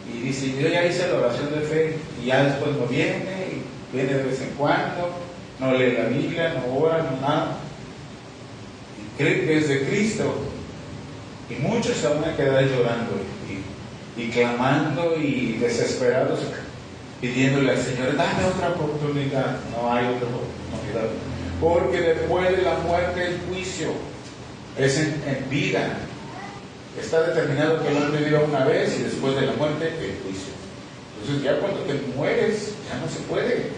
y dice, yo ya hice la oración de fe, y ya después no viene, y viene de vez en cuando, no lee la Biblia, no ora, no nada, y cree que es de Cristo, y muchos se van a quedar llorando y clamando y desesperados, pidiéndole al Señor, dame otra oportunidad. No hay otra oportunidad, porque después de la muerte el juicio es en vida. Está determinado que el hombre viva una vez y después de la muerte el juicio. Entonces ya cuando te mueres ya no se puede.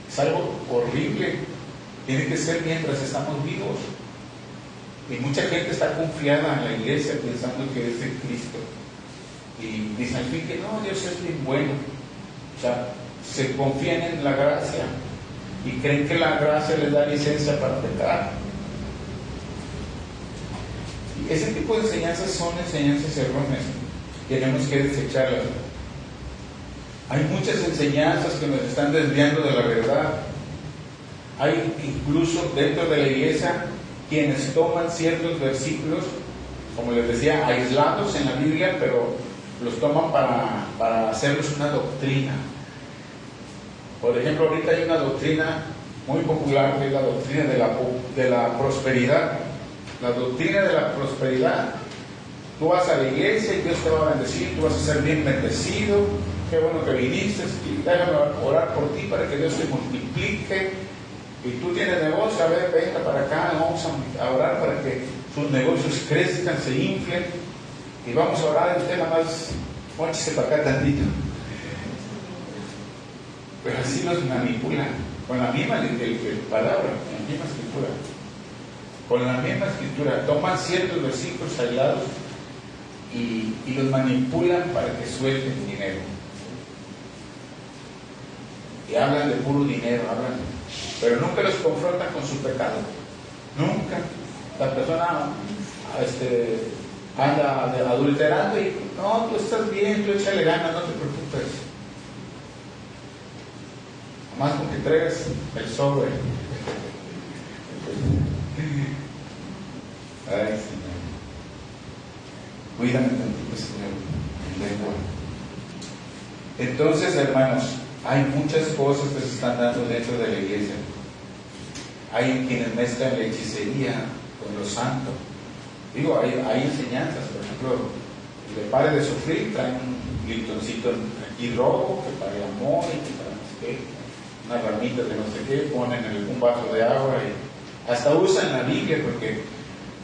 Es algo horrible. Tiene que ser mientras estamos vivos. Y mucha gente está confiada en la iglesia pensando que es de Cristo. Y dicen al fin que no, Dios es bien bueno. O sea, se confían en la gracia y creen que la gracia les da licencia para pecar. Ese tipo de enseñanzas son enseñanzas erróneas. Tenemos que desecharlas. Hay muchas enseñanzas que nos están desviando de la verdad. Hay incluso dentro de la iglesia quienes toman ciertos versículos, como les decía, aislados en la Biblia, pero los toman para hacerlos una doctrina. Por ejemplo, ahorita hay una doctrina muy popular que es la doctrina de la prosperidad. La doctrina de la prosperidad, tú vas a la iglesia y Dios te va a bendecir, tú vas a ser bien bendecido, qué bueno que viniste, y déjame orar por ti para que Dios te multiplique, y tú tienes negocio, a ver, venga para acá, vamos a orar para que sus negocios crezcan, se inflen, y vamos a orar, y usted nada más, móchese para acá tantito. Pero así los manipulan, con la misma palabra, con la misma escritura. Con la misma escritura, toman ciertos versículos aislados y los manipulan para que suelten dinero. Y hablan de puro dinero, pero nunca los confrontan con su pecado. Nunca. La persona anda adulterando y no, tú estás bien, tú échale ganas, no te preocupes. Nomás con que traigas el sobre. Ay, Señor. Cuídame tantito, Señor, en lengua. Entonces, hermanos, hay muchas cosas que se están dando dentro de la iglesia. Hay quienes mezclan la hechicería con lo santo. Digo, hay enseñanzas, por ejemplo, de pare de sufrir, traen un listoncito aquí rojo, que para el amor y que para no sé qué, unas ramitas de no sé qué, ponen un vaso de agua y hasta usan la Biblia, porque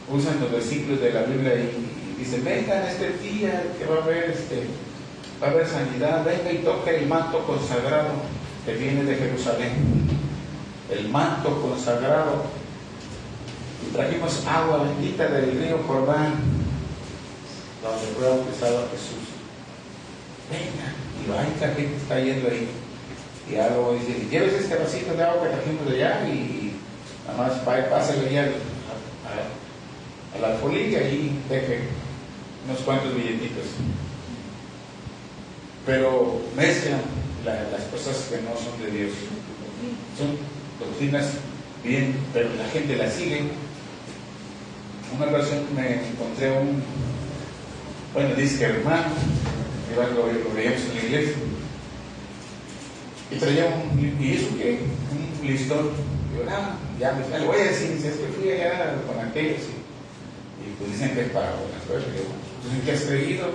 usan los versículos de la Biblia y dicen, vengan este día que va a haber sanidad, venga y toque el manto consagrado que viene de Jerusalén, el manto consagrado. Y trajimos agua bendita del río Jordán, donde fue bautizado a Jesús. Venga, y va, la gente está yendo ahí. Y algo dice, ¿quieres este vasito de agua que trajimos de allá? Y nada más pásale ya a la alfolí y ahí deje unos cuantos billetitos. Pero mezclan las cosas que no son de Dios. Son doctrinas bien, pero la gente las sigue. Una ocasión me encontré dice que hermano, lo veíamos en la iglesia, y traía ¿y eso qué? Un listón. Y yo, ya le voy a decir, si es que fui allá con aquellos, y pues dicen que es para buenas cosas. Entonces, ¿qué has creído?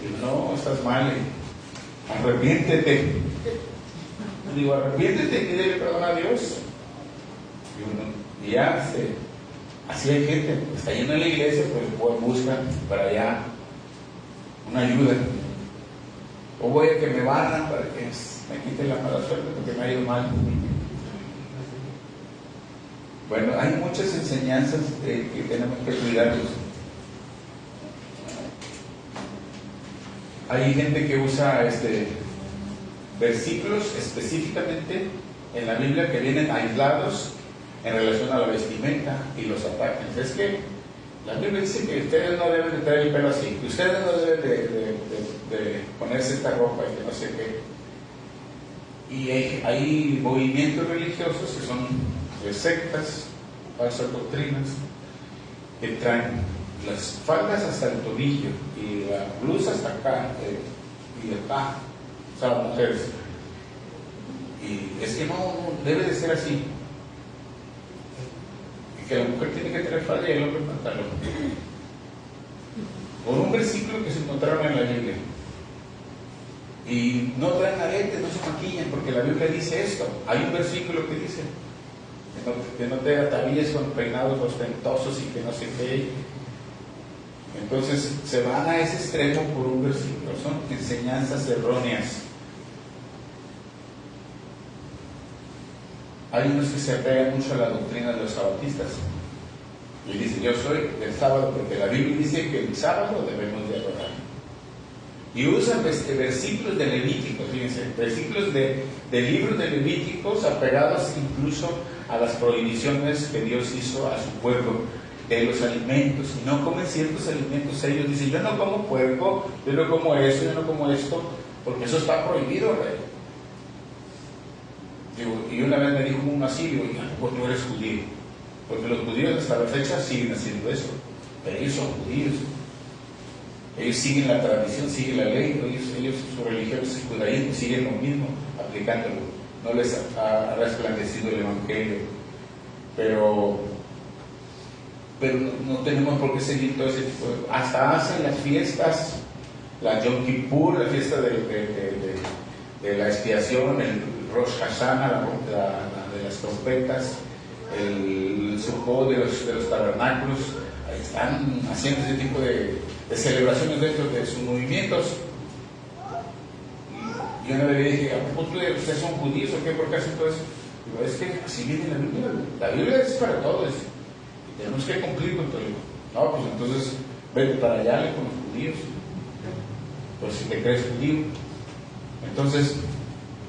Y no, estás mal, arrepiéntete. Digo, arrepiéntete y pídele perdón a Dios. Y ya así hay gente que está yendo a la iglesia, pues buscan para allá una ayuda. O voy a que me barran para que me quiten la mala suerte porque me ha ido mal. Bueno, hay muchas enseñanzas que tenemos que cuidarlos. Hay gente que usa versículos específicamente en la Biblia que vienen aislados en relación a la vestimenta y los atacan. Es que la Biblia dice que ustedes no deben de traer el pelo así, que ustedes no deben de ponerse esta ropa y que no sé qué. Y hay movimientos religiosos que son de sectas, falsas doctrinas, que traen las faldas hasta el tobillo y la blusa hasta acá y acá, o sea, las mujeres. Y es que no debe de ser así. Que la mujer tiene que tener falda y el hombre pantalón. Por un versículo que se encontraron en la Biblia. Y no traen aretes, no se maquillan, porque la Biblia dice esto. Hay un versículo que dice que no te atavíes con peinados ostentosos y que no sé qué. Entonces se van a ese extremo por un versículo. Son enseñanzas erróneas. Hay unos que se apegan mucho a la doctrina de los sabatistas y dicen, yo soy del sábado porque la Biblia dice que el sábado debemos de adorar. Y usan versículos de Levíticos, fíjense, versículos de libros de Levíticos apegados incluso a las prohibiciones que Dios hizo a su pueblo de los alimentos. Y no comen ciertos alimentos. Ellos dicen, yo no como puerco, yo no como eso, yo no como esto, porque eso está prohibido, rey. Y una vez me dijo uno así, digo, ¿por qué no eres judío? Porque los judíos hasta la fecha siguen haciendo eso, pero ellos son judíos. Ellos siguen la tradición, siguen la ley, ellos su religión es el judaísmo, siguen lo mismo, aplicándolo. No les ha resplandecido el Evangelio. Pero no tenemos por qué seguir todo ese tipo de... Hasta hacen las fiestas, la Yom Kippur, la fiesta de la expiación, el Rosh Hashanah, la de las trompetas, el Sukkot de los tabernáculos. Están haciendo ese tipo de celebraciones dentro de sus movimientos. Y yo una vez le dije, ¿ustedes son judíos o qué? ¿Por qué hacen todo eso? Digo, es que así viene la Biblia. La Biblia es para todos y tenemos que cumplir con todo. No, pues entonces vete para allá con los judíos, pues si te crees judío. Entonces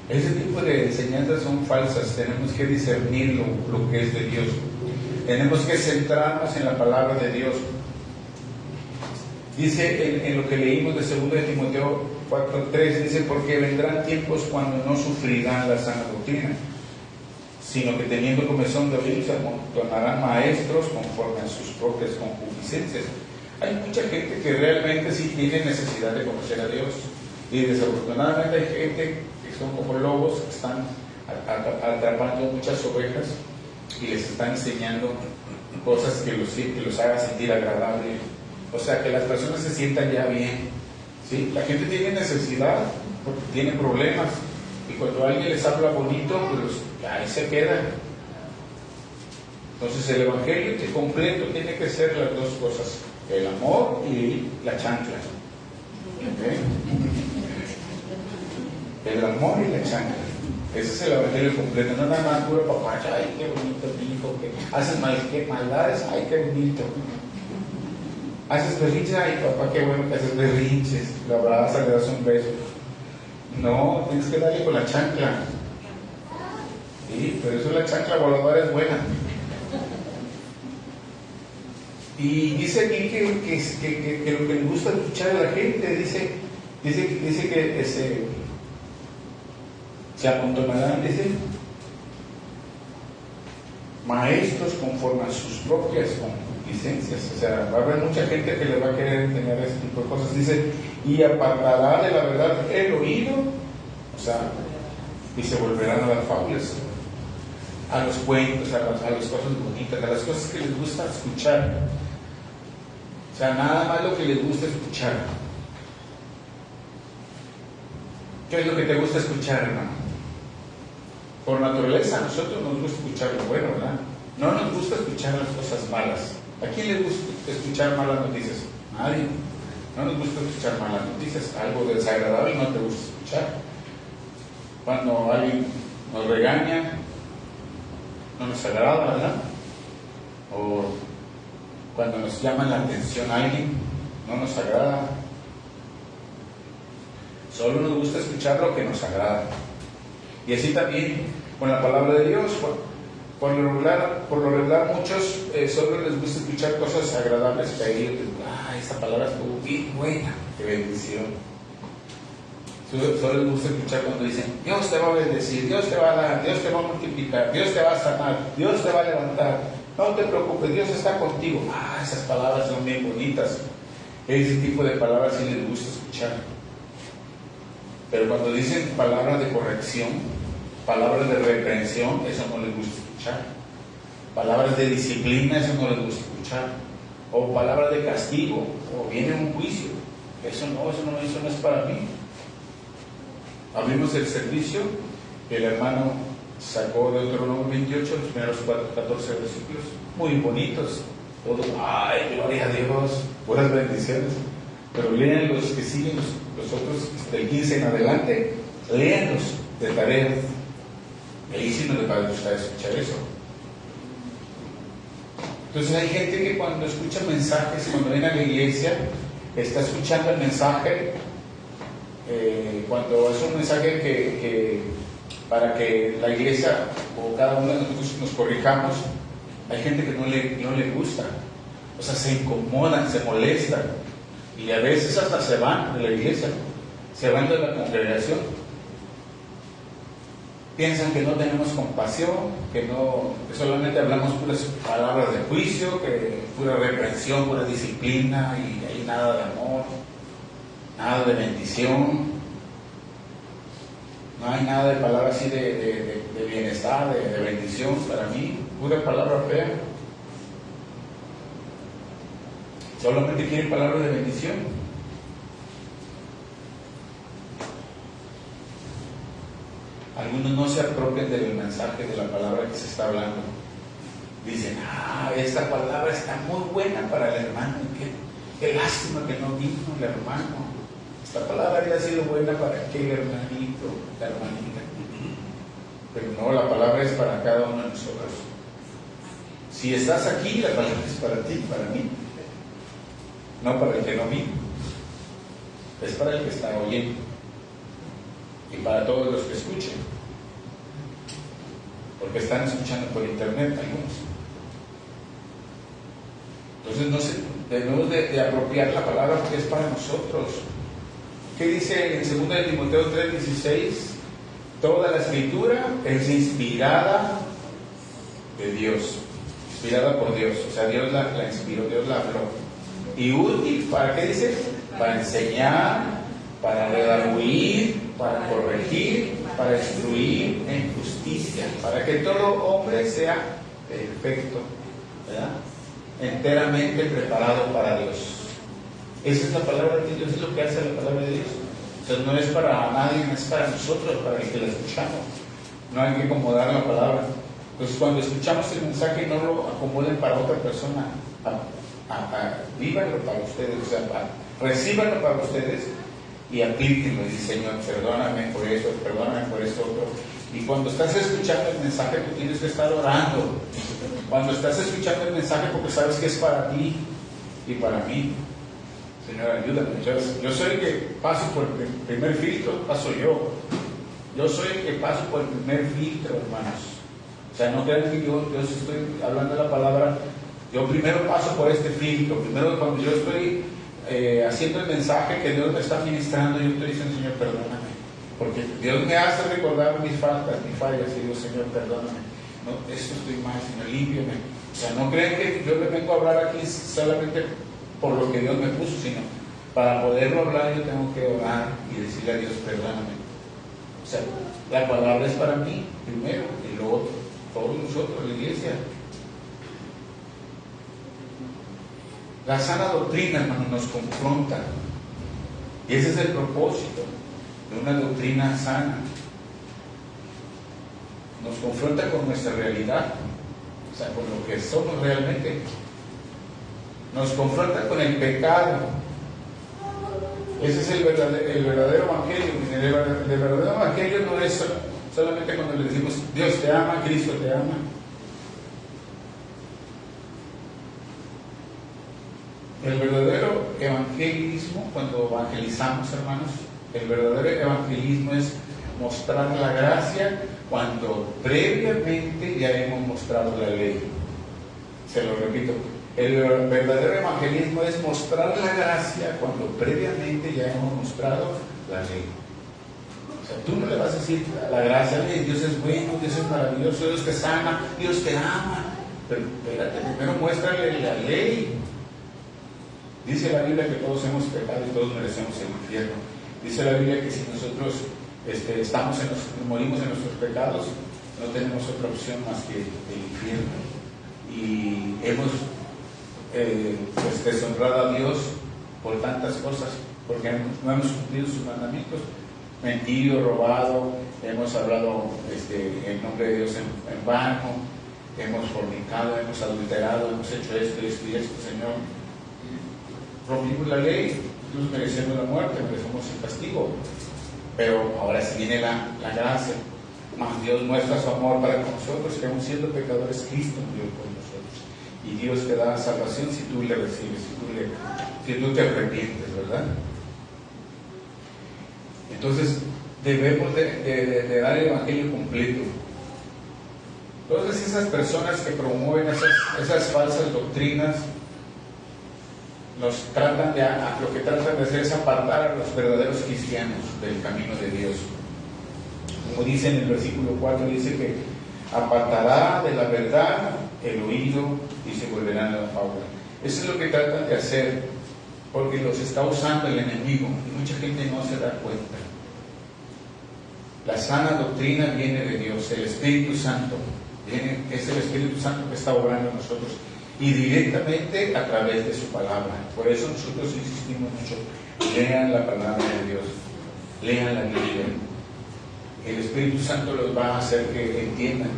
ese tipo de enseñanzas son falsas. Tenemos que discernir lo que es de Dios. Tenemos que centrarnos en la palabra de Dios. Dice en lo que leímos de 2 de Timoteo 4:3, dice, porque vendrán tiempos cuando no sufrirán la sana doctrina, sino que teniendo comezón de oír se amontonarán maestros conforme a sus propias concupiscencias. Hay mucha gente que realmente sí tiene necesidad de conocer a Dios, y desafortunadamente hay gente que son como lobos que están atrapando muchas ovejas y les están enseñando cosas que los haga sentir agradable O sea, que las personas se sientan ya bien. ¿Sí? La gente tiene necesidad, porque tiene problemas. Y cuando alguien les habla bonito, pues ahí se quedan. Entonces el evangelio completo tiene que ser las dos cosas: el amor y la chancla. ¿Okay? El amor y la chancla. Ese es el evangelio completo, no nada más puro papacha. Ay, qué bonito hijo, que haces maldades, ay, qué bonito. Haces berrinches, ay papá, qué bueno que haces berrinches. Lo abrazas, le das un beso. No, tienes que darle con la chancla. Sí, pero eso la chancla voladora es buena. Y dice aquí que lo que le gusta escuchar a la gente, dice que se amontonarán, dice, maestros conforme a sus propias concupiscencias. O sea, va a haber mucha gente que le va a querer enseñar ese tipo de cosas. Dice, y apartará de la verdad el oído, o sea, y se volverán a las fábulas, a los cuentos, a las cosas bonitas, a las cosas que les gusta escuchar. O sea, nada más lo que les gusta escuchar. ¿Qué es lo que te gusta escuchar, hermano? Por naturaleza, a nosotros nos gusta escuchar lo bueno, ¿verdad? No nos gusta escuchar las cosas malas. ¿A quién le gusta escuchar malas noticias? Nadie. No nos gusta escuchar malas noticias. Algo desagradable no te gusta escuchar. Cuando alguien nos regaña, no nos agrada, ¿verdad? O cuando nos llama la atención a alguien, no nos agrada. Solo nos gusta escuchar lo que nos agrada. Y así también con la palabra de Dios. Por lo regular muchos solo les gusta escuchar cosas agradables para ellos. Esta palabra estuvo bien buena, qué bendición. Solo les gusta escuchar cuando dicen, Dios te va a bendecir, Dios te va a dar, Dios te va a multiplicar, Dios te va a sanar, Dios te va a levantar. No te preocupes, Dios está contigo. Esas palabras son bien bonitas. Ese tipo de palabras sí les gusta escuchar. Pero cuando dicen palabras de corrección, palabras de reprensión, eso no les gusta escuchar. Palabras de disciplina, eso no les gusta escuchar. O palabras de castigo, o viene un juicio. Eso no es para mí. Abrimos el servicio, el hermano sacó de Deuteronomio 28 los primeros 14 versículos, muy bonitos. Todos, ay, gloria a Dios, buenas bendiciones. Pero lean los que siguen, los otros del 15 en adelante, léanlos de tarea. Y ahí sí no les va a gustar escuchar eso. Entonces hay gente que cuando escucha mensajes, cuando viene a la iglesia, está escuchando el mensaje, cuando es un mensaje que para que la iglesia o cada uno de nosotros nos corrijamos, hay gente que no le gusta. O sea, se incomodan, se molestan. Y a veces hasta se van de la iglesia, se van de la congregación. Piensan que no tenemos compasión, que solamente hablamos puras palabras de juicio, que pura reprensión, pura disciplina, y hay nada de amor, nada de bendición, no hay nada de palabra así de bienestar, de bendición para mí, pura palabra fea. Solamente quieren palabras de bendición. Algunos no se apropian del mensaje de la palabra que se está hablando. Dicen, esta palabra está muy buena para el hermano. Qué lástima que no vino el hermano. Esta palabra habría sido buena para aquel hermanito, la hermanita. Pero no, la palabra es para cada uno de nosotros. Si estás aquí, la palabra es para ti, para mí. No para el que no vino, es para el que está oyendo y para todos los que escuchen, porque están escuchando por internet algunos. Entonces debemos de apropiar la palabra porque es para nosotros. ¿Qué dice en 2 de Timoteo 3:16? Toda la escritura es inspirada de Dios, inspirada por Dios, o sea, Dios la inspiró, Dios la habló. Y útil, ¿para qué dice? Para enseñar, para redarguir, para corregir, para instruir en justicia, para que todo hombre sea perfecto, ¿verdad? Enteramente preparado para Dios. Esa es la palabra de Dios, es lo que hace la palabra de Dios. O sea, no es para nadie, no es para nosotros, para el que la escuchamos. No hay que acomodar la palabra. Entonces, cuando escuchamos el mensaje, no lo acomoden para otra persona. Vívanlo para ustedes, o sea, recíbanlo para ustedes y aplíquenlo. Y dice, Señor, perdóname por esto, perdóname por esto otro. Y cuando estás escuchando el mensaje, tú tienes que estar orando. Cuando estás escuchando el mensaje, porque sabes que es para ti y para mí. Señor, ayúdame. Yo soy el que paso por el primer filtro, paso yo. Yo soy el que paso por el primer filtro, hermanos. O sea, no crean que yo estoy hablando de la palabra. Yo primero paso por este filtro. Primero, cuando yo estoy haciendo el mensaje que Dios me está ministrando, yo estoy diciendo, Señor, perdóname. Porque Dios me hace recordar mis faltas, mis fallas. Y digo, Señor, perdóname. No, esto estoy mal, Señor, límpiame. O sea, no crean que yo le vengo a hablar aquí solamente por lo que Dios me puso, sino para poderlo hablar yo tengo que orar y decirle a Dios, perdóname. O sea, la palabra es para mí primero y luego todos nosotros, la iglesia. La sana doctrina, hermano, nos confronta. Y ese es el propósito de una doctrina sana. Nos confronta con nuestra realidad, o sea, con lo que somos realmente. Nos confronta con el pecado. Ese es el verdadero evangelio. El verdadero evangelio no es solamente cuando le decimos, Dios te ama, Cristo te ama. El verdadero evangelismo, cuando evangelizamos, hermanos, el verdadero evangelismo es mostrar la gracia cuando previamente ya hemos mostrado la ley. Se lo repito, el verdadero evangelismo es mostrar la gracia cuando previamente ya hemos mostrado la ley. O sea, tú no le vas a decir la gracia, Dios es bueno, Dios es maravilloso, Dios te sana, Dios te ama. Pero espérate, primero muéstrale la ley. Dice la Biblia que todos hemos pecado y todos merecemos el infierno. Dice la Biblia que si nosotros morimos en nuestros pecados, no tenemos otra opción más que el infierno. Y hemos deshonrado a Dios por tantas cosas, porque no hemos cumplido sus mandamientos, mentido, robado, hemos hablado en nombre de Dios en vano, hemos fornicado, hemos adulterado, hemos hecho esto y esto y esto, Señor. Rompimos la ley, incluso merecemos la muerte, merecemos el castigo. Pero ahora sí viene la gracia. Más Dios muestra su amor para con nosotros, que aún siendo pecadores, Cristo murió por nosotros. Y Dios te da salvación si tú le recibes, si tú te arrepientes, ¿verdad? Entonces, debemos de dar el evangelio completo. Todas esas personas que promueven esas falsas doctrinas, lo que tratan de hacer es apartar a los verdaderos cristianos del camino de Dios. Como dice en el versículo 4, dice que apartará de la verdad el oído y se volverán a la fábula. Eso es lo que tratan de hacer, porque los está usando el enemigo y mucha gente no se da cuenta. La sana doctrina viene de Dios, el Espíritu Santo. Es el Espíritu Santo que está obrando en nosotros y directamente a través de su palabra. Por eso nosotros insistimos mucho, lean la palabra de Dios, lean la Biblia. El Espíritu Santo los va a hacer que entiendan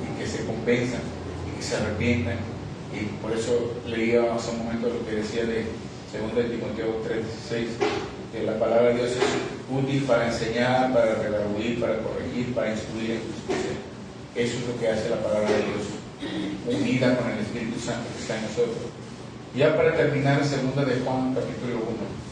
y que se compensan y que se arrepientan. Y por eso leía hace un momento lo que decía de 2 Timoteo 3:16, que la palabra de Dios es útil para enseñar, para redarguir, para corregir, para instruir en justicia. Eso es lo que hace la palabra de Dios, unida con el Espíritu Santo que está en nosotros. Ya para terminar, 2 de Juan, capítulo 1.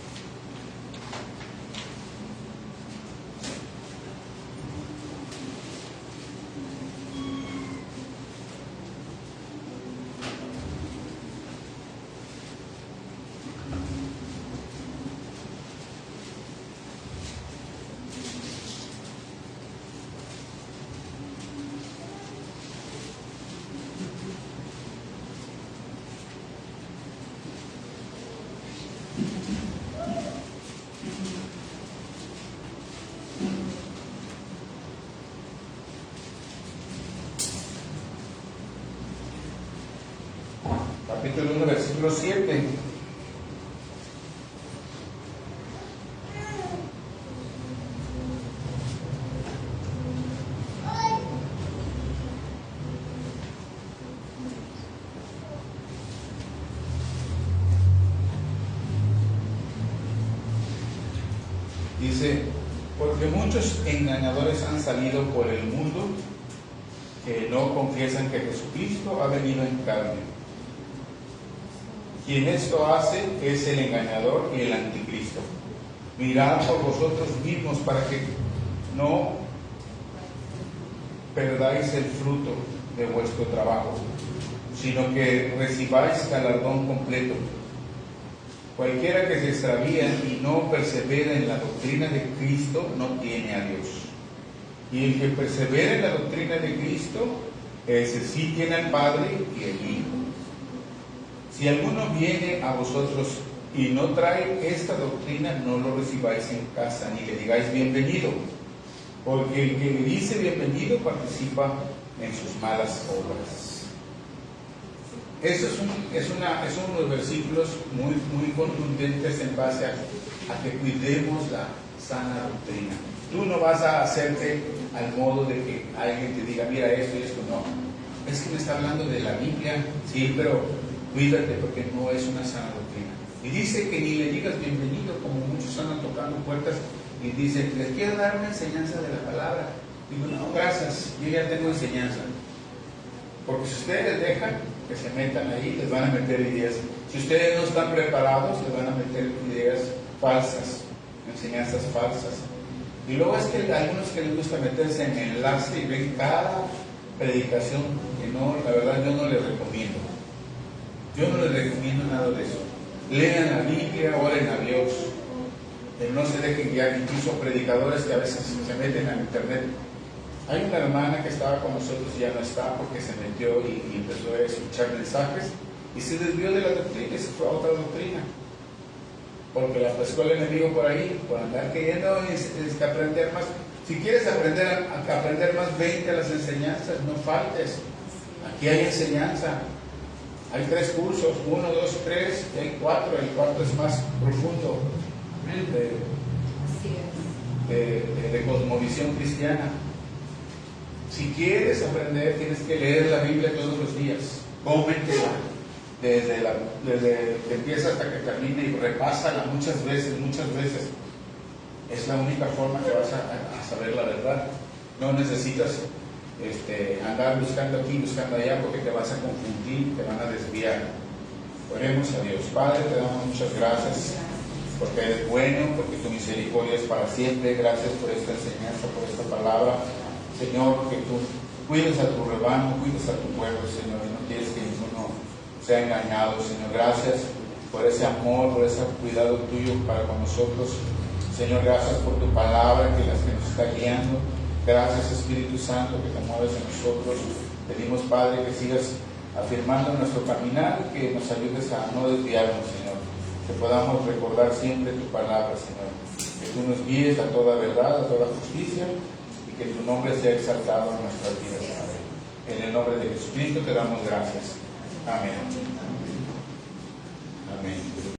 Capítulo 1, versículo 7. Dice, porque muchos engañadores han salido por el mundo que no confiesan que Jesucristo ha venido en carne. Quien esto hace es el engañador y el anticristo. Mirad por vosotros mismos para que no perdáis el fruto de vuestro trabajo, sino que recibáis galardón completo. Cualquiera que se extravía y no persevera en la doctrina de Cristo no tiene a Dios. Y el que persevera en la doctrina de Cristo, ese sí tiene al Padre y el Hijo. Si alguno viene a vosotros y no trae esta doctrina, no lo recibáis en casa, ni le digáis bienvenido, porque el que le dice bienvenido participa en sus malas obras. Eso es unos versículos muy contundentes en base a que cuidemos la sana doctrina. Tú no vas a hacerte al modo de que alguien te diga, mira esto y esto, no. Es que me está hablando de la Biblia, sí, pero cuídate porque no es una sana doctrina. Y dice que ni le digas bienvenido, como muchos andan tocando puertas y dicen, les quiero dar una enseñanza de la palabra. Digo, no, gracias, yo ya tengo enseñanza. Porque si ustedes dejan que se metan ahí, les van a meter ideas. Si ustedes no están preparados, les van a meter ideas falsas, enseñanzas falsas. Y luego es que hay algunos que les gusta meterse en enlace y ven cada predicación que no, la verdad yo no les recomiendo. Yo no les recomiendo nada de eso. Lean la Biblia, oren a Dios. No se dejen guiar, incluso predicadores que a veces se meten en internet. Hay una hermana que estaba con nosotros y ya no está porque se metió y empezó a escuchar mensajes y se desvió de la doctrina y se fue a otra doctrina. Porque la pescó el enemigo por ahí, por andar queriendo aprender más. Si quieres aprender más, vente a las enseñanzas, no faltes. Aquí hay enseñanza. Hay 3 cursos, 1, 2, 3, y hay 4. El 4 es más profundo de cosmovisión cristiana. Si quieres aprender, tienes que leer la Biblia todos los días. Cómetela desde que empieza hasta que termine y repásala muchas veces. Es la única forma que vas a saber la verdad. No necesitas andar buscando aquí, buscando allá, porque te vas a confundir, te van a desviar. Oremos a Dios. Padre, te damos muchas gracias porque eres bueno, porque tu misericordia es para siempre. Gracias por esta enseñanza, por esta palabra. Señor, que tú cuides a tu rebaño, cuides a tu pueblo, Señor, y no quieres que ninguno sea engañado, Señor. Gracias por ese amor, por ese cuidado tuyo para con nosotros. Señor, gracias por tu palabra que nos está guiando. Gracias, Espíritu Santo, que te mueves en nosotros. Pedimos, Padre, que sigas afirmando nuestro caminar, que nos ayudes a no desviarnos, Señor. Que podamos recordar siempre tu palabra, Señor. Que tú nos guíes a toda verdad, a toda justicia, y que tu nombre sea exaltado en nuestras vidas, Padre. En el nombre de Jesucristo te damos gracias. Amén. Amén.